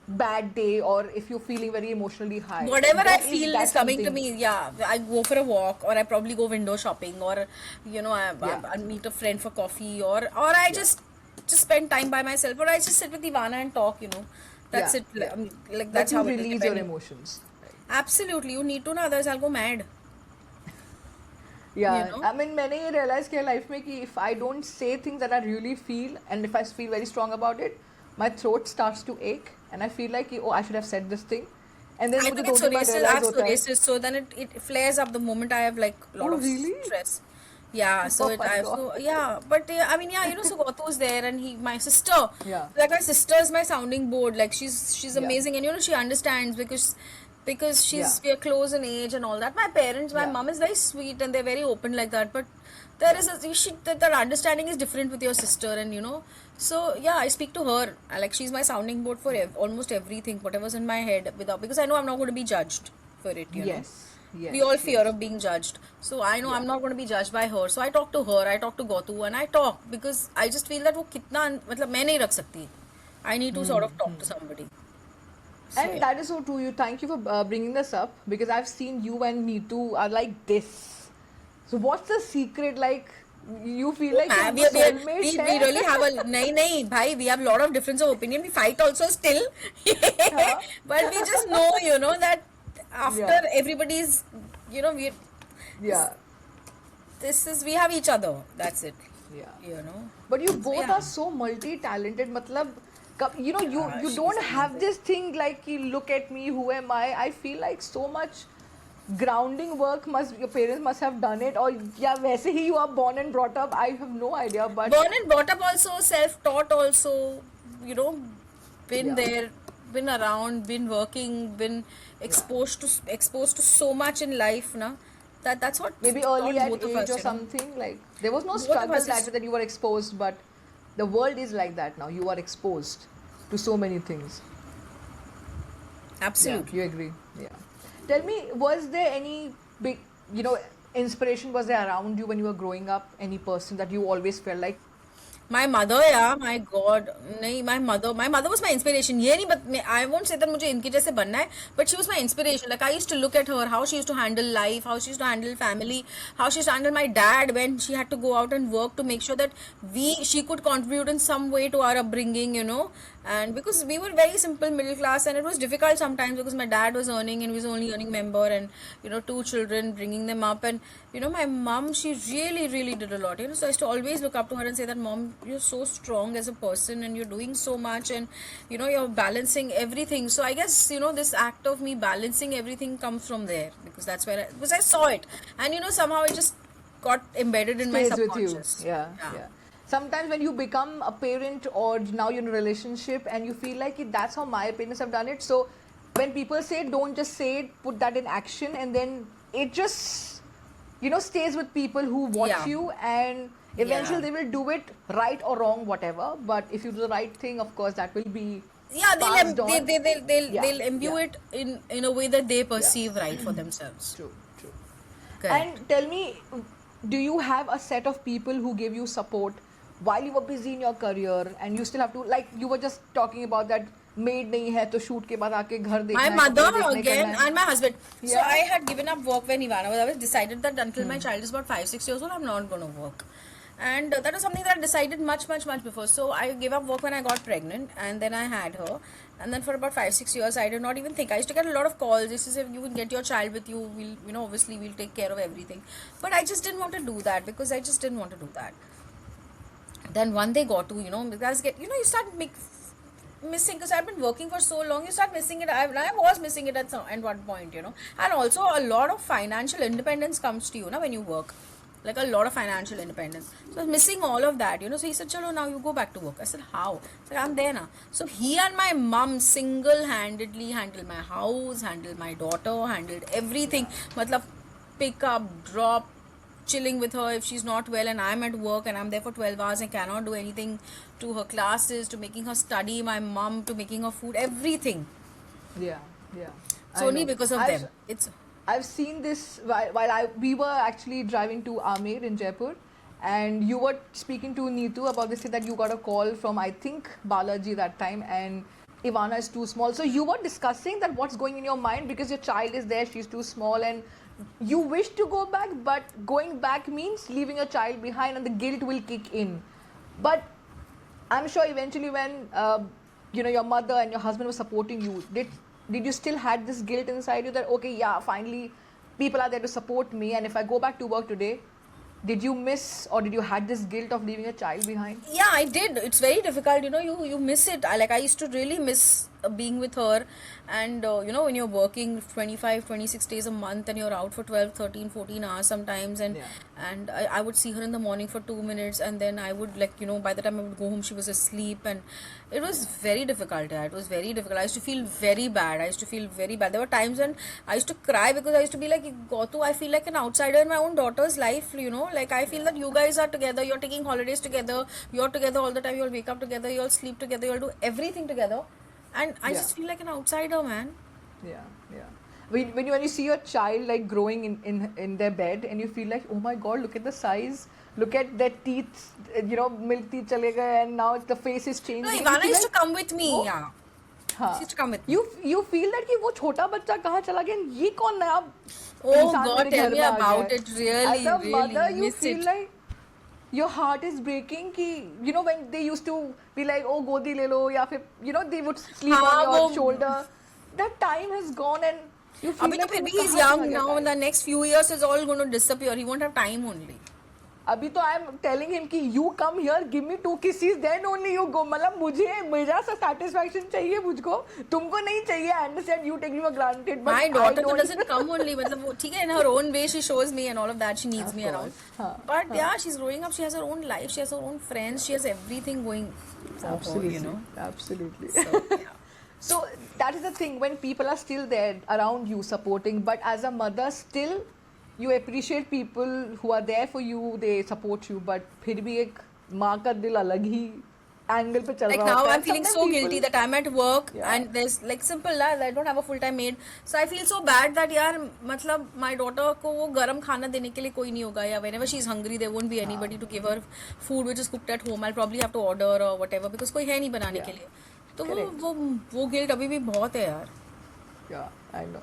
bad day, or if you're feeling very emotionally high? Whatever I Or is feel that is coming to something? me, yeah, I go for a walk or I probably go window shopping or Yeah, I meet a friend for coffee or I yeah, just spend time by myself or I just sit with Ivana and talk. That's yeah, it. yeah. Like That that's you how it is release your depending. emotions. Right. Absolutely, you need to know, others I'll go mad. You Yeah, know. I mean, मैंने ये realize किया life में कि if I don't say things that I really feel and if I feel very strong about it, my throat starts to ache and I feel like कि, oh, I should have said this thing, and then I मुझे think दो it's दिन बाद psoriasis. I realize have होता है. psoriasis, so then it flares up the moment I have like a lot Oh of really? stress. Yeah, so Oh it my I have god. so yeah, but I mean so Gotu's there and my sister, Yeah, like my sister is my sounding board. Like she's yeah, amazing and she understands because yeah, we are close in age and all that. My parents, my yeah, mom is very sweet and they're very open like that, but there yeah, is that understanding is different with your sister and so yeah, I speak to her. Like she's my sounding board for almost everything, whatever's in my head, without because I know I'm not going to be judged for it. yes, We all yes, fear yes, of being judged, so I know yeah. I'm not going to be judged by her. So I talk to her, I talk to Gotu, and I talk because I just feel that वो कितना मतलब मैं नहीं रख सकती. I need to sort of talk to somebody. So And yeah. that is so true. You thank you for bringing this up because I've seen you and Neetu are like this. So what's the secret? Like you feel Oh like man, you're soulmates, we hai? really have a nahi bhai, we have a lot of difference of opinion. We fight also still, Huh? but we just know that after Yeah, everybody's we yeah, this is we have each other. That's it. yeah. You know. But you So both yeah. are so multi-talented. Matlab, Yeah, you she's don't have amazing. this thing like कि look at me, who am I? I feel like so much grounding work your parents must have done it, or yeah, वैसे ही you are born and brought up. I have no idea, but Born and brought up also, self-taught also, been yeah, there, been around, been working, been yeah. exposed to so much in life, na. That's what Maybe early taught at both of age or us. something, like there was no Both of struggle us is that you were exposed, but the world is like that now. You are exposed to so many things. Yeah, absolutely. you agree. Yeah. Tell me, was there any big, inspiration was there around you when you were growing up? Any person that you always felt like, My mother, yeah, my God, नहीं, my mother was my inspiration. ये नहीं, but I won't say that मुझे इनकी जैसे बनना है, but she was my inspiration. Like I used to look at her, how she used to handle life, how she used to handle family, how she used to handle my dad when she had to go out and work to make sure that she could contribute in some way to our upbringing. And because we were very simple middle class and it was difficult sometimes because my dad was earning and we was the only earning member and two children, bringing them up. And my mom, she really really did a lot. So I used to always look up to her and say that, mom, you're so strong as a person and you're doing so much and you're balancing everything. So I guess this act of me balancing everything comes from there because that's where because I saw it and somehow it just got embedded in my stays with you? subconscious. Yeah, Yeah. yeah. Sometimes when you become a parent or now you're in a relationship and you feel like that's how my parents have done it. So when people say don't just say it, put that in action, and then it just stays with people who watch Yeah. you, and eventually Yeah. they will do it right or wrong, whatever. But if you do the right thing, of course, that will be Yeah, passed on. Yeah, they'll imbue yeah, it in a way that they yeah. perceive right for themselves. True, true. Correct. And tell me, do you have a set of people who give you support while you were busy in your career and you still have to, like you were just talking about that maid नहीं है तो shoot के बाद आके घर My देखना है, mother कपड़े देखने again करना है. and my husband. So Yeah. I had given up work when Ivana was. I was decided that until my child is about 5-6 years old, I'm not going to work. And that was something that I decided much before. So I gave up work when I got pregnant, and then I had her. And then for about 5-6 years, I did not even think. I used to get a lot of calls. This is if you can get your child with you, we'll obviously we'll take care of everything. But I just didn't want to do that because I just didn't want to do that. Then one day got to, because you start missing because I've been working for so long. You start missing it. I was missing it at one point, you know. And also a lot of financial independence comes to you, when you work. Like a lot of financial independence. So I was missing all of that, you know. So he said, "Chalo, now you go back to work." I said, "How?" I said, "I'm there now." So he and my mum single-handedly handled my house, handled my daughter, handled everything. Matlab, pick up, drop, chilling with her if she's not well and I'm at work and I'm there for 12 hours and cannot do anything, to her classes, to making her study, my mum, to making her food, everything. Yeah, yeah. It's I only know. because of them. It's I've seen this while we were actually driving to Amer in Jaipur, and you were speaking to Neetu about this thing that you got a call from, I think, Balaji that time, and Ivana is too small. So you were discussing that what's going in your mind because your child is there, she's too small, and you wish to go back, but going back means leaving your child behind, and the guilt will kick in. But I'm sure eventually when your mother and your husband were supporting you, did you still had this guilt inside you that, okay, yeah, finally people are there to support me, and if I go back to work today, did you miss or did you had this guilt of leaving a child behind? yeah, I did. It's very difficult, you miss it. I used to really miss being with her. And when you're working 25, 26 days a month and you're out for 12, 13, 14 hours sometimes, and Yeah. I would see her in the morning for 2 minutes, and then I would, like, by the time I would go home she was asleep, and it was very difficult. Yeah, it was very difficult. I used to feel very bad. There were times when I used to cry because I used to be like, Gotu, I feel like an outsider in my own daughter's life, like I feel that you guys are together, you're taking holidays together, you're together all the time, you'll wake up together, you'll sleep together, you'll do everything together, and I Yeah. just feel like an outsider, man. Yeah, yeah. When you see your child like growing in their bed, and you feel like, oh my god, look at the size, look at their teeth, milk teeth chale gaye, and now the face is No, changing. Ivana You used to feel come with me. Oh. Yeah, हाँ. she used to come with me. You feel that कि वो छोटा बच्चा कहाँ चला गया, ये कौन नया Oh इंसान God, मेरे tell घर me में आ गया about है? it. Really, As a really mother, you miss feel it. like your heart is breaking कि when they used to be like, oh गोदी ले लो, या फिर they would sleep on हाँ, your वो shoulder. That time has gone and you feel अभी तो like फिर वो भी he's कहाँ चला young गया now. In time? the next few years, is all going to disappear. He won't have time only. अभी तो I'm telling him कि you come here, give me 2 kisses, then only you go. मतलब मुझे मेरा सा satisfaction चाहिए मुझको, तुमको नहीं चाहिए. I understand you take me for granted, but My daughter I don't. doesn't come only. मतलब वो ठीक है, in her own way she shows me and all of that. She needs Of me around. course. हाँ, But yeah, she's growing up. She has her own life. She has her own friends. She has everything going for absolutely, her. absolutely. So yeah. So that is the thing, when people are still there around you supporting, but as a mother still you appreciate people who are there for you, they support you, but फिर भी एक माँ का दिल अलग ही angle पे चल Like रहा now होता है. I'm feeling Sometimes so people- guilty that I'm at work Yeah. and there's like simple that I don't have a full time maid, so I feel so bad that यार मतलब my daughter को वो गरम खाना देने के लिए कोई नहीं होगा, या whenever she's hungry there won't be anybody to give her food which is cooked at home. I'll probably have to order or whatever because कोई है नहीं बनाने के लिए. तो Correct. वो गिल्ट अभी भी बहुत है यार. Yeah, I know.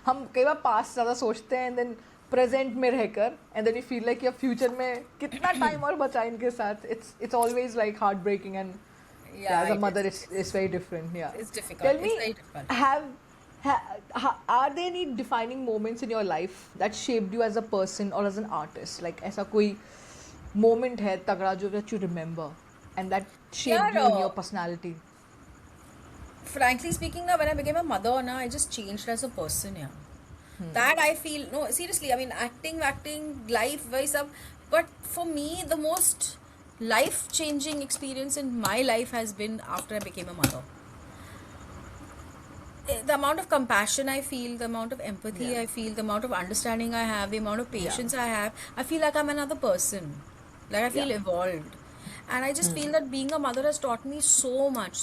हम कई बार पास्ट ज़्यादा सोचते हैं and then प्रेजेंट में रहकर, and then you feel like your future में कितना टाइम और बचा इनके साथ. It's always like heartbreaking, and Yeah, as a it mother is. it's very different. Yeah, It's difficult. Tell me, It's very difficult. are there any defining moments in your life that shaped you as a person or as an artist? Like ऐसा कोई moment है तगड़ा जो that you remember and that shaped you in your personality? Frankly speaking, now when I became a mother, now I just changed as a person. Yeah, that I feel. No, seriously. I mean, acting, life, wise up. But for me, the most life-changing experience in my life has been after I became a mother. The amount of compassion I feel, the amount of empathy Yeah. I feel, the amount of understanding I have, the amount of patience I have, I feel like I'm another person. Like I feel Yeah. evolved. And I just feel that being a mother has taught me so much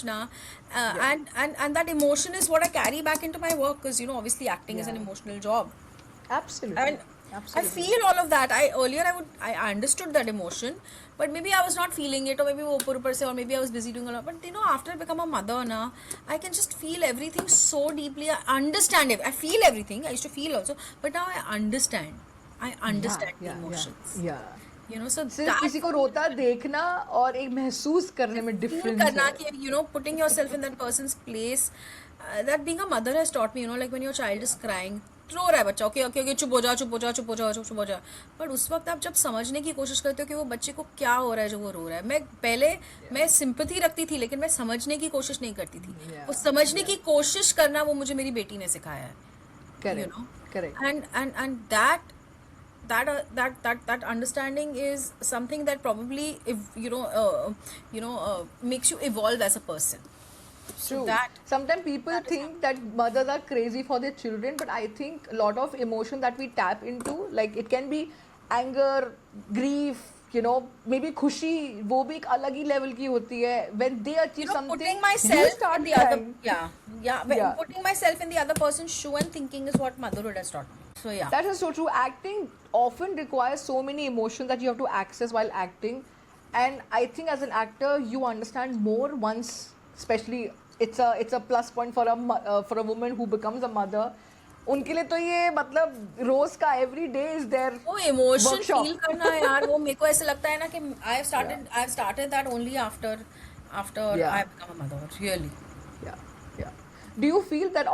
now. And that emotion is what I carry back into my work because, obviously acting is an Yeah. emotional job. Absolutely. And I Absolutely. feel all of that. I understood that emotion, but maybe I was not feeling it, or maybe वो ऊपर ऊपर से, or maybe I was busy doing a lot. But after I become a mother now, I can just feel everything so deeply. I understand it. I feel everything. I used to feel also, but now I understand. I understand the emotions. Yeah. So सिर्फ that किसी को रोता देखना और एक महसूस करने में feel डिफरेंस करना है. कि putting yourself in that person's place, that being a mother has taught me, like when your child is crying, रो रहा है बच्चा, ओके ओके ओके, चुप हो जा चुप हो जा चुप हो जा चुप हो जा। पर उस वक्त आप जब समझने की कोशिश करते हो कि वो बच्चे को क्या हो रहा है जो वो रो रहा है, मैं सिंपैथी रखती थी लेकिन मैं समझने की कोशिश नहीं करती थी। Yeah, वो समझने yeah. की कोशिश करना वो मुझे मेरी बेटी ने सिखाया है, you Correct, know. correct. And that understanding is something that probably, if makes you evolve as a person. So True. that Sometimes people that is think that mothers are crazy for their children, but I think a lot of emotion that we tap into, like it can be anger, grief, maybe खुशी, वो भी एक अलग ही level की होती है. When they achieve something, putting you myself start in the other, crying. when Yeah. putting myself in the other person's shoe and thinking is what motherhood has taught me. So yeah. That is so true. Acting often requires so many emotions that you have to access while acting. And I think as an actor, you understand more once, especially it's a plus point for a woman who becomes a mother. उनके लिए तो ये मतलब रोज का every day is their वो emotion workshop. Feel करना है यार, वो मेरे को ऐसे लगता है ना कि Yeah. I've started that only after Yeah. I become a mother, really. Yeah, yeah. Do you feel that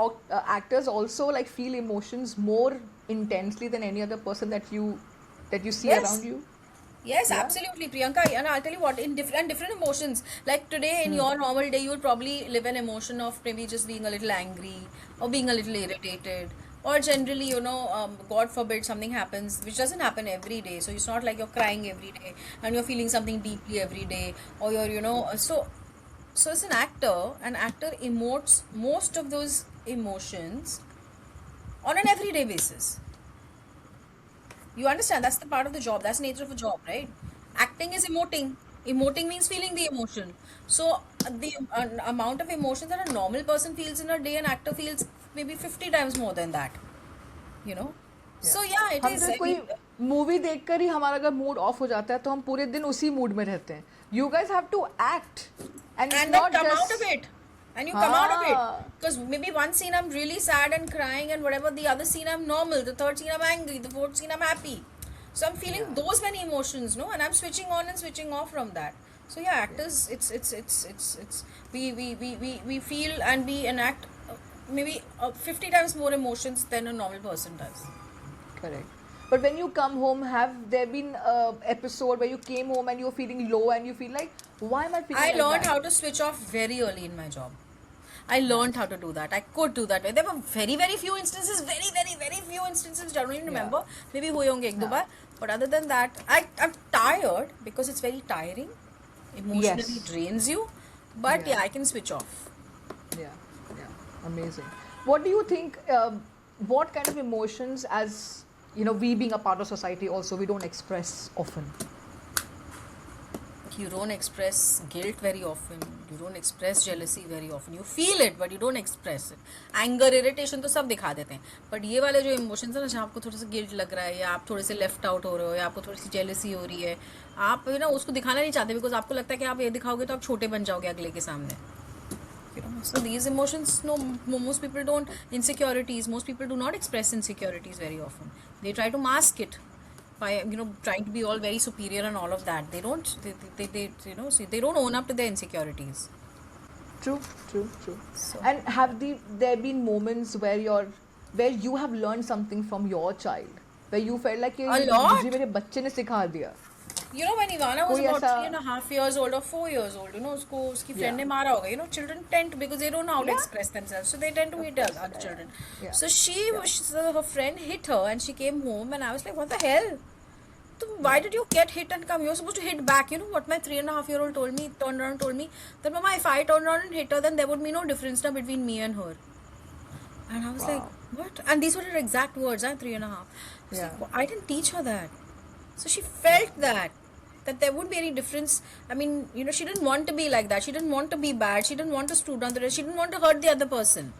actors also like feel emotions more intensely than any other person that you see Yes. around you? Yes, Yeah. absolutely, Priyanka. And I'll tell you what, in different emotions. Like today, in your normal day, you would probably live an emotion of maybe just being a little angry or being a little irritated. Or generally, God forbid something happens, which doesn't happen every day. So it's not like you're crying every day and you're feeling something deeply every day. Or so as an actor emotes most of those emotions on an everyday basis. You understand? That's the part of the job. That's the nature of a job, right? Acting is emoting. Emoting means feeling the emotion. So the amount of emotions that a normal person feels in a day, an actor feels maybe 50 times more than that. You know? So yeah, it हम is. तो I कोई mean, movie देखकर ही हमारा अगर mood off हो जाता है तो हम पूरे दिन उसी मूड में रहते हैं. You guys have to act and it's and then not come out of just it. And you come out of it. हाँ. Because maybe one scene I'm really sad and crying and whatever, the other scene I'm normal, the third scene I'm angry, the fourth scene I'm happy. So I'm feeling those many emotions, no? And I'm switching on and switching off from that. So yeah, actors, it's we feel and we enact maybe 50 times more emotions than a normal person does. Correct. But when you come home, have there been a episode where you came home and you're feeling low and you feel like, why am I feeling I like learned that? how to switch off very early in my job. I learned how to do that. I could do that. There were very, very few instances, very few instances which I don't even remember. Maybe हुए होंगे एक दो बार. But other than that, I'm tired because it's very tiring. Emotionally Yes. drains you. But Yeah. yeah, I can switch off. Yeah, yeah, amazing. What do you think? What kind of emotions, as we being a part of society, also we don't express often? You don't express guilt very often. You don't express jealousy very often. You feel it, but you don't express it. Anger, irritation तो सब दिखा देते हैं. But ये वाले जो emotions है ना, जहाँ आपको थोड़ा सा guilt लग रहा है या आप थोड़े से left out हो रहे हो या आपको थोड़ी सी jealousy हो रही है, आप उसको दिखाना नहीं चाहते because आपको लगता है कि आप ये दिखाओगे तो आप छोटे बन जाओगे अगले के सामने. So these emotions, no, most people don't. Insecurities, most people do not express insecurities very often. They try to mask it by trying to be all very superior and all of that. They don't. They don't own up to their insecurities. True. So And have there been moments where you have learned something from your child, where you felt like A lot. मुझे मेरे बच्चे ने सिखा दिया. when Ivana was कोई about ऐसा- 3.5 years old or 4 years old, उसको उसकी friend Yeah. ने मारा होगा. Children tend to, because they don't know how to Yeah. express themselves, so they tend to hit other children. Yeah. So her friend hit her, and she came home, and I was like, what the hell? Why did you get hit and come? You're supposed to hit back. What my 3.5-year-old turned around and told me that, Mama, if I turned around and hit her, then there would be no difference now between me and her. And I was like, what? And these were her exact words. I'm 3.5. I was like, I didn't teach her that. So she felt that there wouldn't be any difference. I mean, she didn't want to be like that. She didn't want to be bad. She didn't want to stoop down the rest. She didn't want to hurt the other person.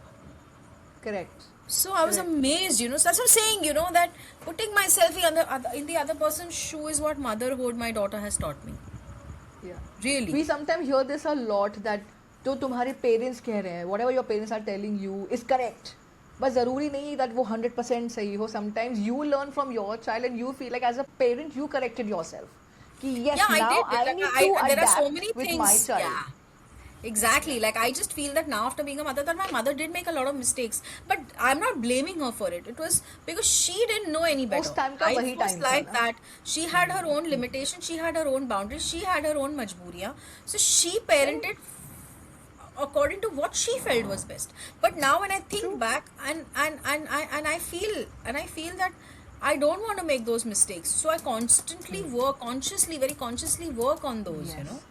Correct. So I was amazed, so that's what I'm saying, that putting myself in the other person's shoe is what motherhood my daughter has taught me. Yeah. Really. We sometimes hear this a lot that जो तुम्हारे parents कह रहे हैं, whatever your parents are telling you is correct. बस ज़रूरी नहीं that वो 100% सही हो. Sometimes you learn from your child and you feel like as a parent you corrected yourself. कि yes, Yeah, now I did. I need to there are so adapt many with things. my child. Yeah. Exactly. Like I just feel that now after being a mother, that my mother did make a lot of mistakes, but I'm not blaming her for it. It was because she didn't know any उस better. Time का Life वही was time था like ना. that. She had her own limitations. She had her own boundaries. She had her own majburiyan. So she parented according to what she felt was best. But now when I think True. back and I feel that I don't want to make those mistakes. So I constantly work consciously, very consciously work on those, you know. Yes.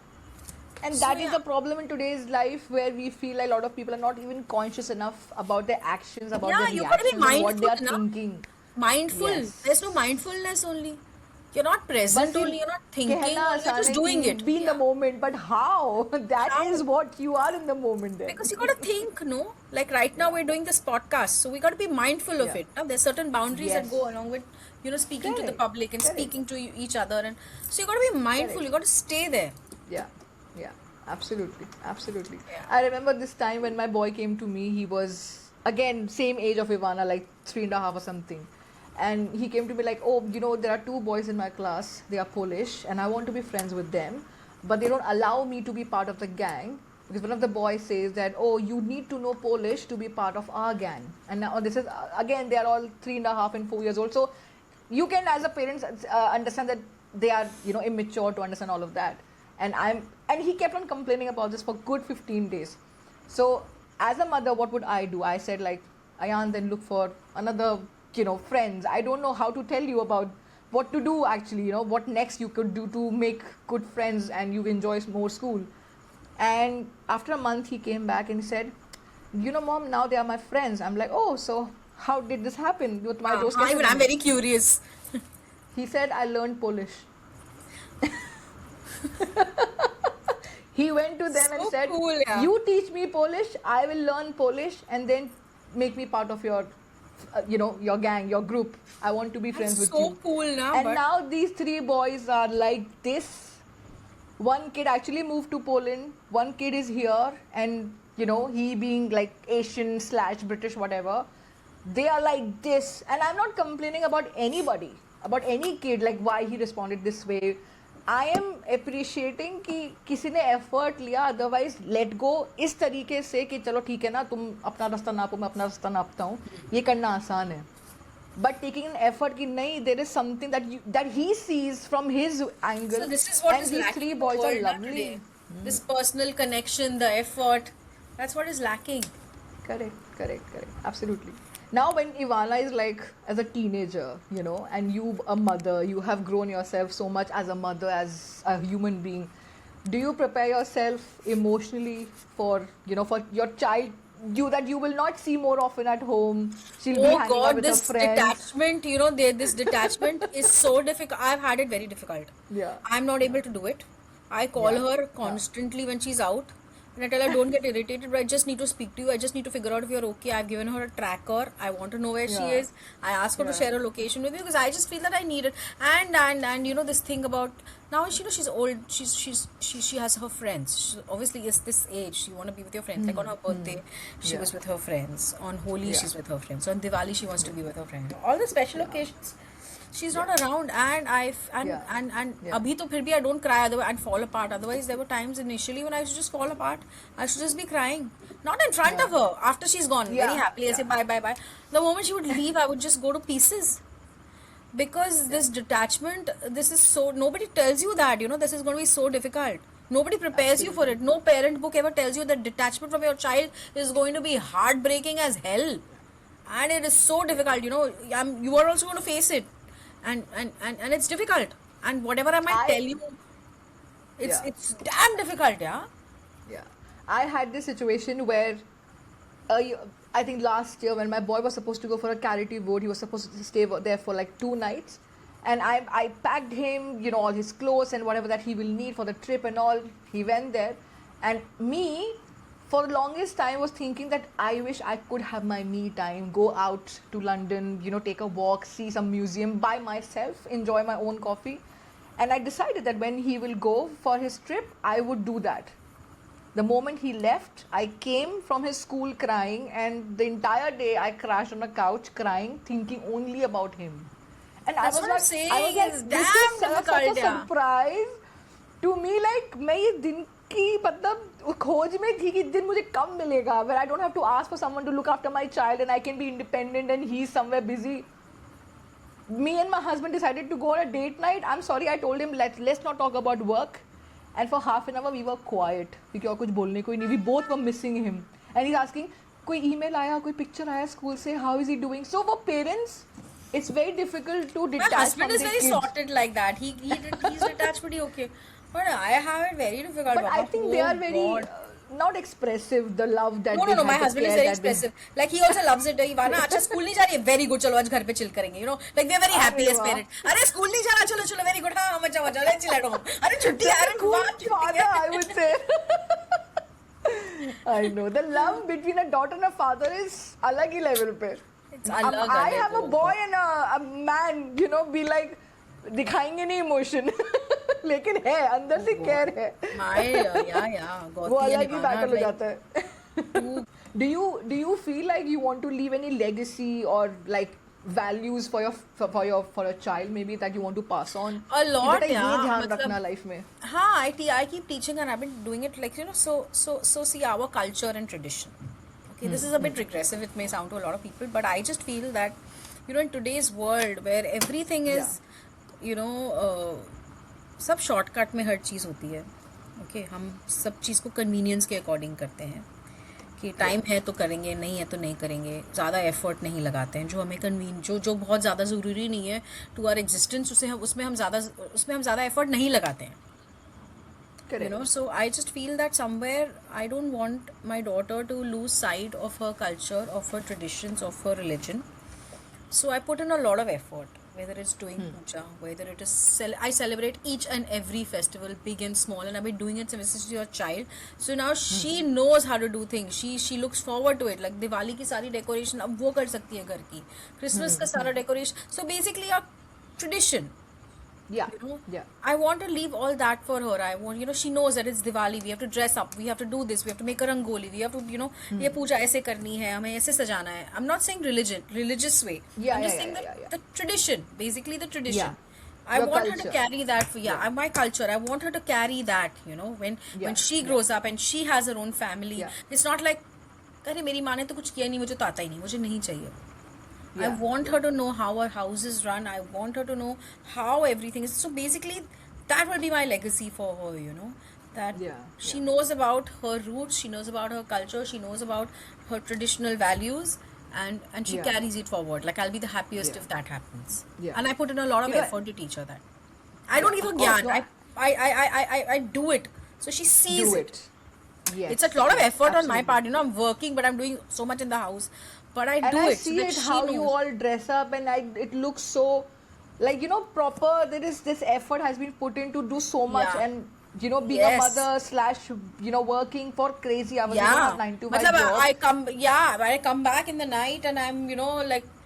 And So that is yeah. the problem in today's life where we feel like a lot of people are not even conscious enough about their actions, about their Yeah, you gotta be reactions, and what they mindful are enough. thinking. Mindful. There's no Yes. mindfulness only. You're not present बस ये only, you're not thinking कहना only, you're आसान just है doing कि it. be in the Yeah. moment, but how? That is How? what you are in the moment Because then. you gotta think, no? Like right now Yeah. we're doing this podcast, so we gotta be mindful of Yeah. it. Now there's certain boundaries that go Yes. along with, speaking to the Correct. public and Correct. speaking to each other, and so you gotta be mindful. Correct. You gotta stay there. Yeah, yeah, absolutely, absolutely. Yeah. I remember this time when my boy came to me. He was again same age of Ivana, like 3.5 or something. And he came to me like, oh, there are two boys in my class. They are Polish, and I want to be friends with them, but they don't allow me to be part of the gang because one of the boys says that, oh, you need to know Polish to be part of our gang. And now this is again they are all 3.5 and 4 years old. So you can as a parent understand that they are immature to understand all of that. And he kept on complaining about this for good 15 days. So as a mother, what would I do? I said like, Ayan, then look for another friends. I don't know how to tell you about what to do actually, what next you could do to make good friends and you enjoy more school. And after a month he came back and he said, mom, now they are my friends. I'm like, oh, so how did this happen? वो तुम्हारे दोस्त कैसे I'm बने? very curious. He said, I learned Polish. He went to them and So said, cool, yeah. you teach me Polish, I will learn Polish and then make me part of your your gang, your group. I want to be friends That's with so you. cool now, And but now these three boys are like this. One kid actually moved to Poland. One kid is here, and he being like Asian / British, whatever. They are like this, and I'm not complaining about anybody, about any kid, like why he responded this way. I am appreciating कि किसी ने effort लिया, otherwise let go इस तरीके से कि चलो ठीक है ना, तुम अपना रास्ता नापो, मैं अपना रास्ता नापता हूँ, ये करना आसान है. But taking an effort कि नहीं, there is something that he sees from his angle, so this is what and is these lacking three in the boys are world now lovely. today. This personal connection, the effort, that's what is lacking. Correct. Absolutely. Now, when Ivana is like as a teenager, and you a mother, you have grown yourself so much as a mother, as a human being. Do you prepare yourself emotionally for for your child? That you will not see more often at home. She'll be Oh hanging out God, with her this friends. detachment, this detachment is so difficult. I've had it very difficult. Yeah. I'm not able to do it. I call Yeah. her Yeah. constantly when she's out. And I tell her, don't get irritated, but I just need to speak to you. I just need to figure out if you're okay. I've given her a tracker. I want to know where she Yeah. is. I ask her to Yeah. share her location with me because I just feel that I need it. And this thing about now she's old. She has her friends. She obviously is this age. You want to be with your friends. Like on her birthday, she Yeah. was with her friends. On Holi, Yeah. she's with her friends. On Diwali, she wants to be with her friends. All the special occasions, she's not around. Yeah. And Yeah. abhi to phir bhi I don't cry and fall apart. Otherwise, there were times initially when I used to just fall apart. I should just be crying, not in front Yeah. of her. After she's gone, Yeah. very happily, I say Yeah. bye. The moment she would leave, I would just go to pieces because this detachment. This is so nobody tells you that this is going to be so difficult. Nobody prepares you for it. No parent book ever tells you that detachment from your child is going to be heartbreaking as hell, and it is so difficult. You are also going to face it, and it's difficult. And whatever I might tell you, Yeah. it's damn difficult, yeah. Yeah. I had this situation where I think last year when my boy was supposed to go for a charity vote, he was supposed to stay there for like 2 nights. And I packed him, all his clothes and whatever that he will need for the trip and all. He went there. And me, for the longest time, was thinking that I wish I could have my me time, go out to London, take a walk, see some museum by myself, enjoy my own coffee. And I decided that when he will go for his trip, I would do that. The moment he left, I came from his school crying, and the entire day I crashed on a couch crying, thinking only about him. And That's I what I'm was saying, like, it's this damn is such difficult, a yeah. surprise. to me like मैं ये दिन की मतलब खोज में थी कि दिन मुझे कब मिलेगा where I don't have to ask for someone to look after my child and I can be independent and he's somewhere busy. Me and my husband decided to go on a date night. I'm sorry, I told him let's not talk about work. And for half an hour we were quiet क्योंकि और कुछ बोलने को ही नहीं. We both were missing him. And he's asking, कोई email आया, कोई picture आया school से, how is he doing? So for parents, it's very difficult to My detach husband from is their very kids. sorted like that. He's detached pretty okay. But I have it very difficult. But I Baba. think they Oh are very God. not expressive, the love that No, they no, no. have, My the husband is care very that they expressive. Like he also loves it. Ivana, अच्छा school नहीं जा रही है. Very good. चलो आज घर पे chill करेंगे. You know, like we are very happy अरे as वाह. parents. अरे स्कूल नहीं जाना. चलो चलो. Very good. हाँ मजा मजा. Let's chill at home. अरे छुट्टी है. अरे good वाह, छुट्टी father, है. I would say. I know the love between a daughter and a father is अलग ही level पे. It's अलग I have a level. boy and a man, you know, be like दिखाएंगे नहीं emotion, लेकिन है अंदर से care है. My yeah. वो Gauti and अलग ही Ivana battle हो like जाता है. Do you feel like you want to leave any legacy or like values for your child maybe that you want to pass on? a कि lot. बेटा ये Yeah. ध्यान मतलब रखना life में. हाँ, I keep teaching and I've been doing it like, you know, so see our culture and tradition. Okay, this is a bit regressive, it may sound to a lot of people, but I just feel that, you know, in today's world where everything is, you know, सब shortcut में हर चीज़ होती है. Okay, हम सब चीज़ को convenience के according करते हैं कि टाइम है तो करेंगे, नहीं है तो नहीं करेंगे, ज़्यादा एफर्ट नहीं लगाते हैं. जो हमें जो बहुत ज़्यादा ज़रूरी नहीं है टू आवर एग्जिस्टेंस, उसमें हम ज़्यादा एफर्ट नहीं लगाते हैं. You know, so I just feel that somewhere I don't want my daughter to lose sight of her culture, of her traditions, of her religion. So I put in a lot of effort, whether it's doing puja, whether it is I celebrate each and every festival, big and small, and I've been doing it since she's your child. So now she knows how to do things. She looks forward to it. Like Diwali की सारी decoration अब वो कर सकती है घर की, Christmas का सारा decoration. So basically a tradition. Yeah, You know, yeah. I want to leave all that for her. I want, you know, she knows that it's Diwali. We have to dress up. We have to do this. We have to make a rangoli. We have to, you know, ये पूजा ऐसे करनी है. हमें ऐसे सजाना है. I'm not saying religious way. Yeah, I'm just yeah, saying yeah. the tradition, basically the tradition. Yeah. I Your want her culture. to carry that for my culture. I want her to carry that. You know, when she grows up and she has her own family, it's not like, अरे मेरी माँ ने तो कुछ किया नहीं, मुझे तो आता ही नहीं, मुझे नहीं चाहिए. I want her to know how her house is run. I want her to know how everything is. So basically, that will be my legacy for her, you know. That she knows about her roots, she knows about her culture, she knows about her traditional values, and she carries it forward. Like I'll be the happiest if that happens. And I put in a lot of effort to teach her that. I don't give her gyan. I do it. So she sees it. Yes. It's a lot of effort on my part. You know, I'm working, but I'm doing so much in the house. But I do it. See it how you all dress up, and it looks so, like, you know, proper. There is this effort has been put in to do so much, and you know, being a mother / you know, working for crazy hours. You don't have 9 to 5 job. I come back in the night, and I'm, you know, like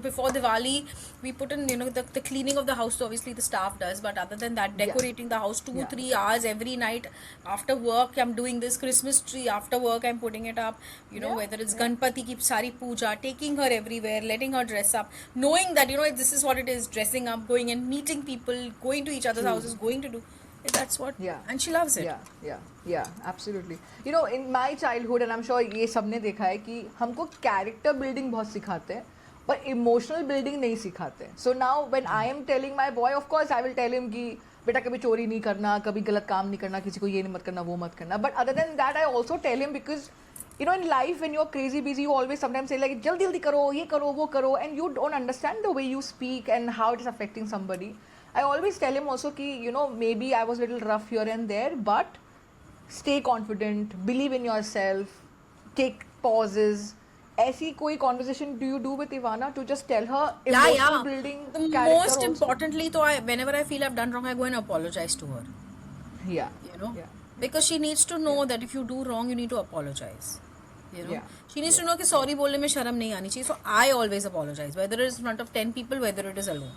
before Diwali, we put in, you know, the cleaning of the house. So obviously the staff does, but other than that, decorating the house 2-3 hours every night. After work, I'm doing this Christmas tree. After work, I'm putting it up. You know, whether it's Ganpati ki sari puja, taking her everywhere, letting her dress up, knowing that, you know, this is what it is, dressing up, going and meeting people, going to each other's houses, going to do. That's what. And she loves it. Yeah, absolutely. You know, in my childhood, and I'm sure ये सबने देखा है कि हमको character building बहुत सिखाते हैं, पर emotional building नहीं सिखाते. So now when I am telling my boy, of course I will tell him कि बेटा कभी चोरी नहीं करना, कभी गलत काम नहीं करना, किसी को ये नहीं मत करना, वो मत करना. But other than that, I also tell him because, you know, in life when you're crazy busy, you always sometimes say like जल्दी जल्दी करो, ये करो, वो करो, and you don't understand the way you speak and how it is affecting somebody. I always tell him also कि, you know, maybe I was a little rough here and there, but stay confident, believe in yourself, take pauses. ऐसी कोई conversation do you do with Ivana to just tell her emotional building? The most importantly, so whenever I feel I've done wrong, I go and apologize to her. You know, because she needs to know that if you do wrong, you need to apologize. You know, she needs to know कि sorry बोलने में शर्म नहीं आनी चाहिए. So I always apologize, whether it is in front of 10 people, whether it is alone.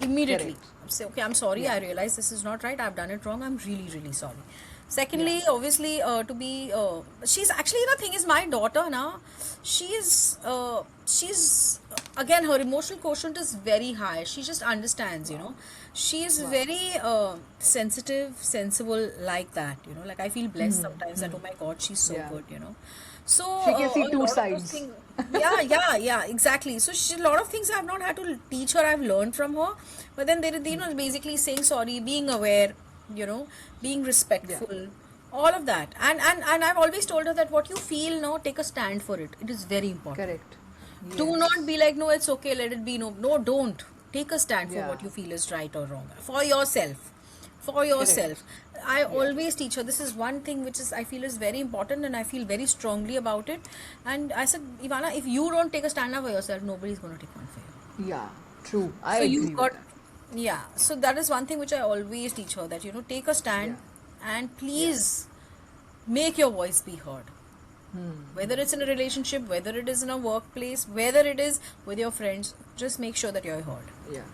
Immediately say, okay, I'm sorry, I realize this is not right, I've done it wrong, I'm really, really sorry. Secondly, obviously, to be she's actually, the thing is, my daughter now, she's again, her emotional quotient is very high. She just understands, you know. She is very sensitive, sensible, like that, you know. Like, I feel blessed sometimes that, oh my God, she's so Yeah. good, you know. So, She can see a two lot of those sides. things, yeah, exactly. So, a lot of things I've not had to teach her, I've learned from her. But then, you know, basically saying sorry, being aware, you know, being Yeah. respectful, all of that. And I've always told her that what you feel, no, take a stand for it. It is very important. Correct. Do not Yes. be like, no, it's okay, let it be. No, don't. Take a stand for Yeah. what you feel is right or wrong. For yourself. For Correct. yourself. I Yeah. always teach her, this is one thing which is I feel is very important, and I feel very strongly about it. And I said, Ivana, if you don't take a stand up for yourself, nobody's going to take one for you. Yeah. True. I So agree you've with got, that. yeah. So that is one thing which I always teach her, that, you know, take a stand Yeah. and Yeah. please make your voice be heard. Whether it's in a relationship, whether it is in a workplace, whether it is with your friends, just make sure that you're heard. Yeah.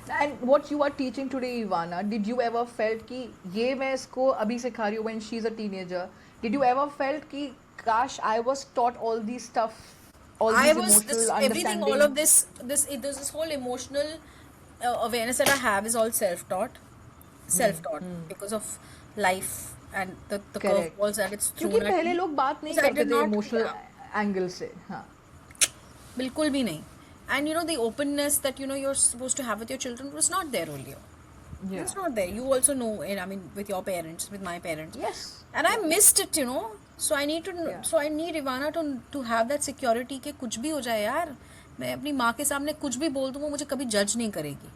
Yeah. And what you are teaching today, Ivana, did you ever felt कि ये मैं इसको अभी सिखा रही हूँ when she's a teenager? Did you ever felt कि gosh, I was taught all these stuff, all I these was emotional this everything, all of understanding? there's this whole emotional awareness that I have is all self-taught because of life and the Correct. curveballs that it's क्योंकि thrown at पहले me. लोग बात नहीं Because I करते did थे not, emotional yeah, angle से. हाँ. बिल्कुल भी नहीं. And you know, the openness that, you know, you're supposed to have with your children was not there earlier. Yeah. It's not there. You also know it. I mean, with your parents, with my parents, Yes. and I missed it. You know, so I need to. Yeah. So I need Ivana to have that security कि कुछ भी हो जाए यार, मैं अपनी माँ के सामने कुछ भी बोल दूँ वो मुझे कभी जज नहीं करेगी.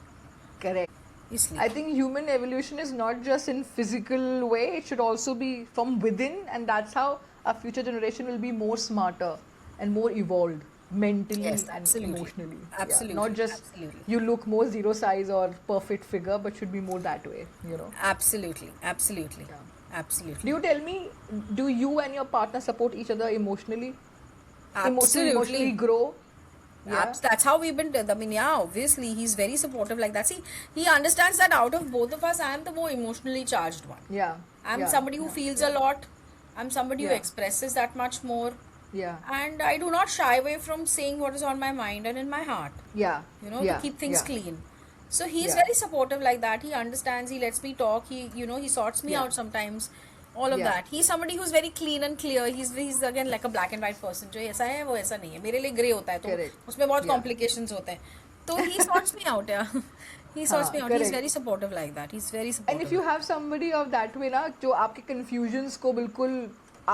Correct. इसलिए. I think human evolution is not just in physical way, it should also be from within, and that's how our future generation will be more smarter and more evolved mentally Yes, and absolutely. emotionally. Absolutely. Yeah. Not just Absolutely. you look more zero size or perfect figure, but should be more that way, you know. Absolutely. Absolutely. Yeah. Absolutely. Do you tell me, do you and your partner support each other emotionally? To emotionally Absolutely. grow? Yeah. That's how we've been. I mean, yeah, obviously, he's very supportive like that. See, he understands that out of both of us, I am the more emotionally charged one. Yeah. I'm Yeah. somebody who Yeah. feels a lot. I'm somebody who Yeah. expresses that much more. Yeah. And I do not shy away from saying what is on my mind and in my heart, Yeah. you know, Yeah. to keep things Yeah. clean. So he's Yeah. very supportive like that. He understands, he lets me talk, he, you know, he sorts me Yeah. out sometimes. All of Yeah. that. He's somebody who's very clean and clear. He's again like a black and white person. जो ऐसा है वो ऐसा नहीं है. मेरे लिए grey होता है तो Correct. उसमें बहुत Yeah. complications होते हैं. तो he sorts me out, yeah. He sorts me out. He's correct. very supportive like that. He's very And supportive. if you have somebody of that way ना जो आपके confusions को बिल्कुल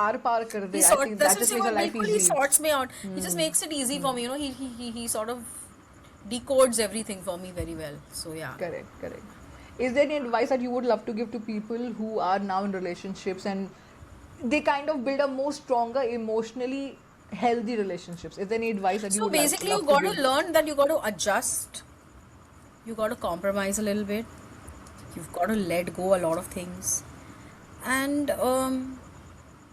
आर पार कर दे, He I sort think that's that what just makes your life बिल्कुल he easy. sorts me out. He just makes it easy for me, you know. He sort of decodes everything for me very well. So yeah. Correct, correct. Is there any advice that you would love to give to people who are now in relationships and they kind of build a more stronger emotionally healthy relationships? Is there any advice that you So would basically, you love got to to give? learn that you got to adjust. You got to compromise a little bit. You've got to let go a lot of things, and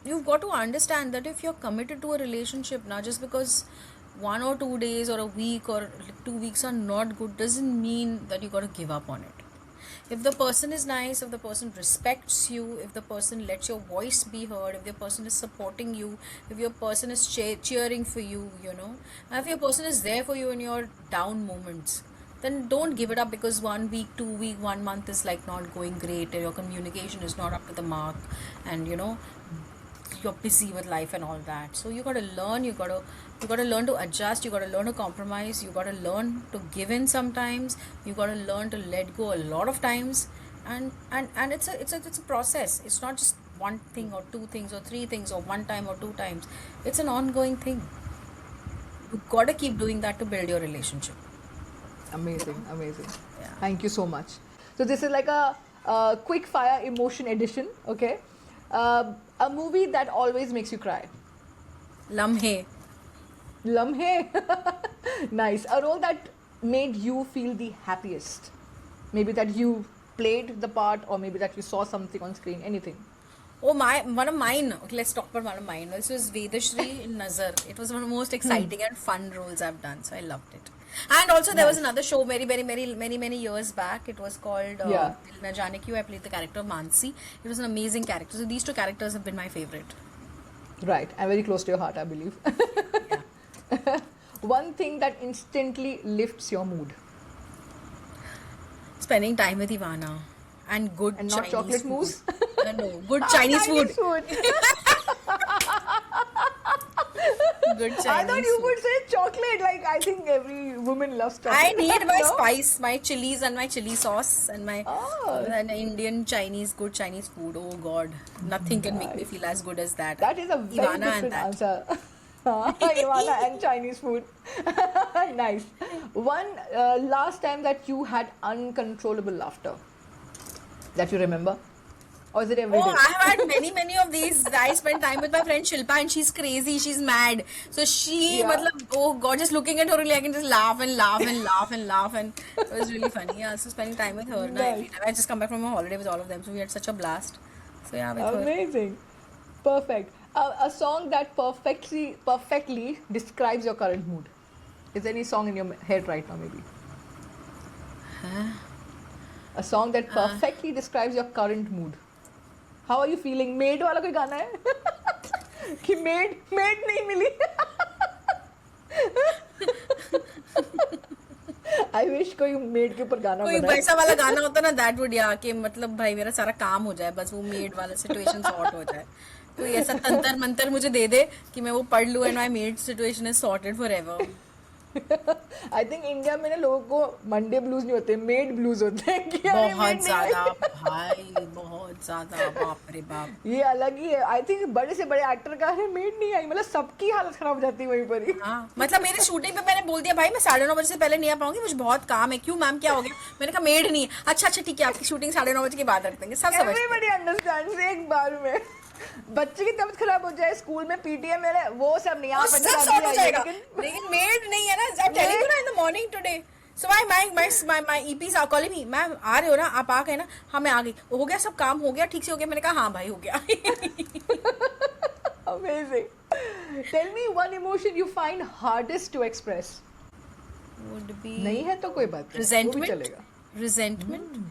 you've got to understand that if you're committed to a relationship now, just because 1 or 2 days or a week or 2 weeks are not good, doesn't mean that you got to give up on it. If the person is nice, if the person respects you, if the person lets your voice be heard, if the person is supporting you, if your person is cheering for you, you know, and if your person is there for you in your down moments, then don't give it up because 1 week, 2 week, 1 month is like not going great, and your communication is not up to the mark, and you know, you're busy with life and all that. So you got to learn, you got to learn to adjust, you got to learn to compromise, you got to learn to give in sometimes, you got to learn to let go a lot of times, and it's a process. It's not just one thing or two things or three things or one time or two times. It's an ongoing thing. You got to keep doing that to build your relationship. Amazing, amazing. Yeah. Thank you so much. So this is like a quick fire emotion edition, okay? A movie that always makes you cry. Lamhe. Lamhe. Nice. A role that made you feel the happiest. Maybe that you played the part, or maybe that you saw something on screen. Anything. Oh, one of mine. Okay, let's talk about one of mine. This was Vedashri in Nazar. It was one of the most exciting and fun roles I've done, so I loved it. And also, there was Nice. another show many years back. It was called Yeah. Dil Na Jaane Kyun. I played the character of Mansi. It was an amazing character. So these two characters have been my favorite. Right. And very close to your heart, I believe. Yeah. one thing that instantly lifts your mood Spending time with Ivana and good and not Chinese chocolate food. mousse. No, good Chinese food. Good I thought Chinese you food. would say chocolate. Like I think every woman loves chocolate. I need my No? spice, my chilies and my chili sauce and my Oh. and Indian Chinese, good Chinese food. Oh God, nothing can make me feel as good as that. That is a very Ivana and different that. answer. Ivana and Chinese food. Nice. One last time that you had uncontrollable laughter that you remember, or is it every Oh, day? I have had many of these. I spent time with my friend Shilpa and she's crazy, she's mad. So she, Yeah. matlab, oh God, just looking at her really, I can just laugh and laugh and laugh and laugh and it was really funny. Yeah, so spending time with her. Na, Nice. every time. I just come back from a holiday with all of them, so we had such a blast. So yeah, with her. Amazing. Perfect. A song that perfectly describes your current mood. Is there any song in your head right now, maybe? A song that perfectly describes your current mood. How are you feeling? Maid वाला कोई गाना है? कि maid नहीं मिली. I wish कोई maid के ऊपर गाना कोई बनाए. वैसा वाला गाना होता ना, दैट वुड, या कि मतलब भाई मेरा सारा काम हो जाए, बस वो मेड वाला सिचुएशन सॉर्ट हो जाए. कोई ऐसा तंत्र मंत्र मुझे दे दे कि मैं वो पढ़ लूं and my made situation is sorted forever. I think India में ना लोगों को मंडे ब्लूज नहीं होते, मेड ब्लूज होते हैं कि अरे बहुत maid नहीं ज्यादा आई. भाई, बहुत ज्यादा, बाप रे बाप. ये अलग ही है. आई थिंक बड़े से बड़े एक्टर का है मेड नहीं आई, मतलब सबकी हालत खराब हो जाती है वहीं पर ही. हाँ, मतलब मेरे शूटिंग पे मैंने बोल दिया भाई मैं 9:30 बजे से पहले नहीं आ पाऊंगी, मुझे बहुत काम है. क्यों मैम, क्या हो गया? मैंने कहा मेड नहीं है. अच्छा ठीक है, आपकी शूटिंग 9:30 बजे के बाद रख देंगे. सब समझते हैं. Everybody understands. एक बार में बच्चे की तबीयत खराब हो जाए, स्कूल में पीटीएम मेरे, वो सब नहीं. वो आप सब सॉर्ट हो जाएगा, लेकिन मेड नहीं है ना. आई एम टेलिंग यू ना, in the morning today. So my EPs are calling me, ma'am आ रहे हो ना, आप आ गए ना? हाँ मैं आ गई. हो गया सब काम, हो गया ठीक से हो गया? मैंने कहा हाँ भाई हो गया. Amazing. Tell me one emotion you find hardest to express. Would be नहीं है तो कोई बात नहीं, वो भी resentment. चलेगा. Resentment.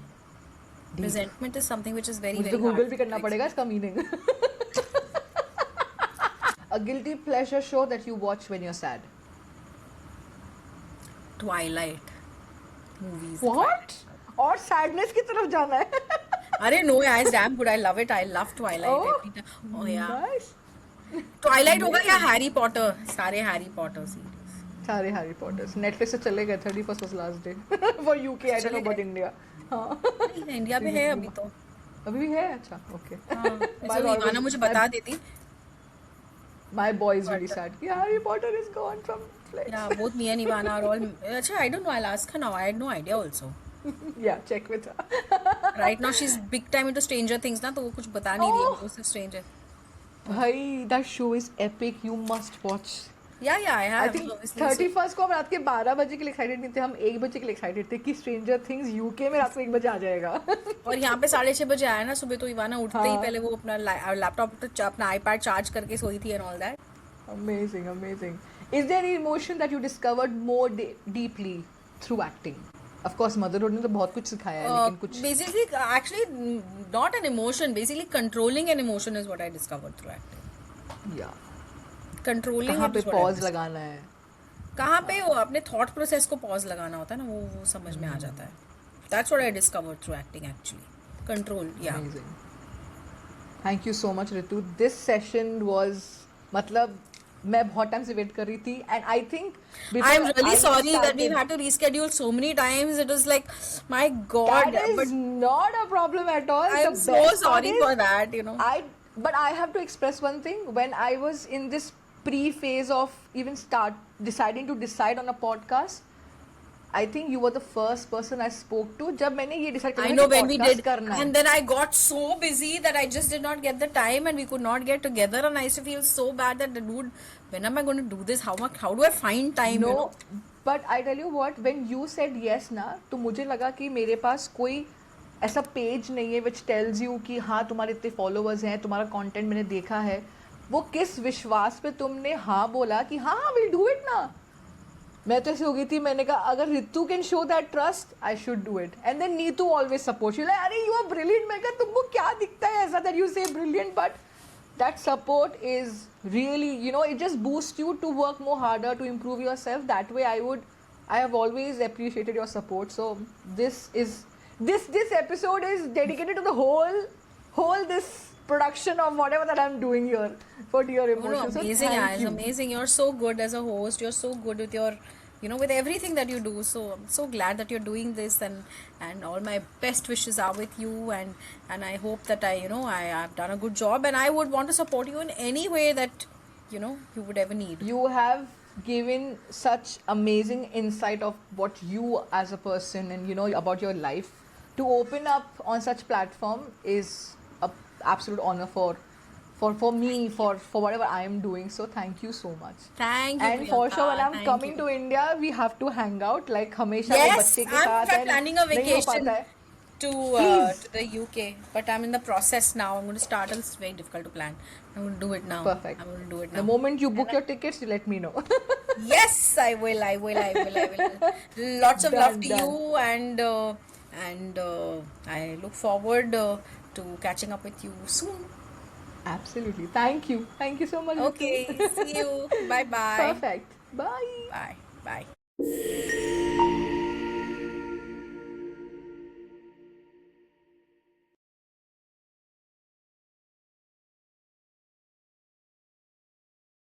Resentment is something which is very मुझे very तो गूगल hard भी to करना पड़ेगा इसका meaning. A guilty pleasure show that you watch when you're sad. Twilight movies. What? और sadness की तरफ जाना है. अरे no यार, it's damn good. I love it. I love Twilight. Oh, every time. Oh yeah. Nice. Twilight होगा या Harry Potter? सारे हैरी पॉटर सीरीज. सारे हैरी पॉटर्स नेटफ्लिक्स से चले गए. 31st was last day for UK. I don't know about India. हाँ. India में है अभी तो. अभी भी है. अच्छा ओके. हाँ. इसलिए ईवाना मुझे बता देती. My boy is really sad कि Harry Potter is gone from Netflix. Yeah, both me and Ivana are all. अच्छा, I don't know. I'll ask her now. I had no idea also. Yeah, check with her. Right now she's big time into Stranger Things ना, तो वो कुछ बता नहीं रही है. Oh. वो सिर्फ Stranger. भाई that show is epic. You must watch. Yeah, I I have. think obviously. 31st को हम रात के 12 बजे के लिए एक्साइटेड नहीं थे, हम 1 बजे के लिए एक्साइटेड थे कि स्ट्रेंजर थिंग्स यूके में रात को 1 बजे आ जाएगा. और यहाँ पे 6:30 बजे आया ना सुबह, तो इवाना उठते ही हाँ. पहले वो अपना लैपटॉप अपना आईपैड चार्ज करके सोई थी and all that. Amazing, amazing. Is there any emotion that you discovered more deeply through acting? Of course, motherhood ने तो बहुत कुछ सिखाया है, लेकिन कुछ Basically, actually, not an emotion. Basically, controlling an emotion is what I discovered through acting. या Controlling कहाँ it पे is what I pause discovered. लगाना है. कहाँ पे वो अपने थॉट प्रोसेस को पॉज लगाना होता है ना, वो समझ में आ जाता है. That's what I discovered through acting actually. Control, yeah. Amazing. Thank you so much, Ritu. This session was मतलब मैं बहुत टाइम से वेट कर रही थी, and I think I'm really sorry that we've had to reschedule so many times. It was like, my God. That is But not a problem at all. I'm The so best part sorry is for that, you know. But I have to express one thing. When I was in this pre-phase of even deciding to decide on a podcast, I think you were the first person I spoke to. जब मैंने ये decide I किया know कि when we podcast did, करना है. and then I got so busy that I just did not get the time, and we could not get together, and I used to feel so bad that, dude, when am I going to do this? How do I find time? No, You know? but I tell you what, when you said yes ना, तो मुझे लगा कि मेरे पास कोई ऐसा page नहीं है which tells you कि हाँ तुम्हारे इतने followers हैं, तुम्हारा content मैंने देखा है. वो किस विश्वास पे तुमने हाँ बोला कि हाँ we'll do it ना. मैं तो ऐसे हो गई थी, मैंने कहा अगर Ritu can show that trust I should do it. And then Neetu always support you, like अरे यू आर ब्रिलियंट. मैं कहा तुमको क्या दिखता है ऐसा that you say brilliant, but that support is really, it just boosts you to work more harder, to improve yourself. That way I have always appreciated your support. So this episode is dedicated to the whole this production of whatever that I'm doing here for Dear No, no, Emotions. So amazing, thank Ayaz, you. amazing. You're so good as a host. You're so good with your, with everything that you do. So I'm so glad that you're doing this, and all my best wishes are with you, and I hope that I have done a good job, and I would want to support you in any way that, you would ever need. You have given such amazing insight of what you as a person and about your life. To open up on such platform is a absolute honor for me, for whatever I am doing. So thank you so much. Thank you, And for sure when Priyanka. I'm Thank coming you. to India, we have to hang out like हमेशा वो Yes, बच्चे के I'm साथ in fact है, planning a नहीं हो vacation पाता है. to Please. to the UK, but I'm in the process now. I'm going to start. It's very difficult to plan. I'm going to do it now. Perfect. I'm going to do it The now. moment you book your tickets, you let me know. Yes, I will. I will. I will. I will. Lots of love Done, to done. you, and I look forward to catching up with you soon. Absolutely. Thank you. Thank you so much. Okay. Ritu. See you. Bye bye. Perfect. Bye. Bye. Bye.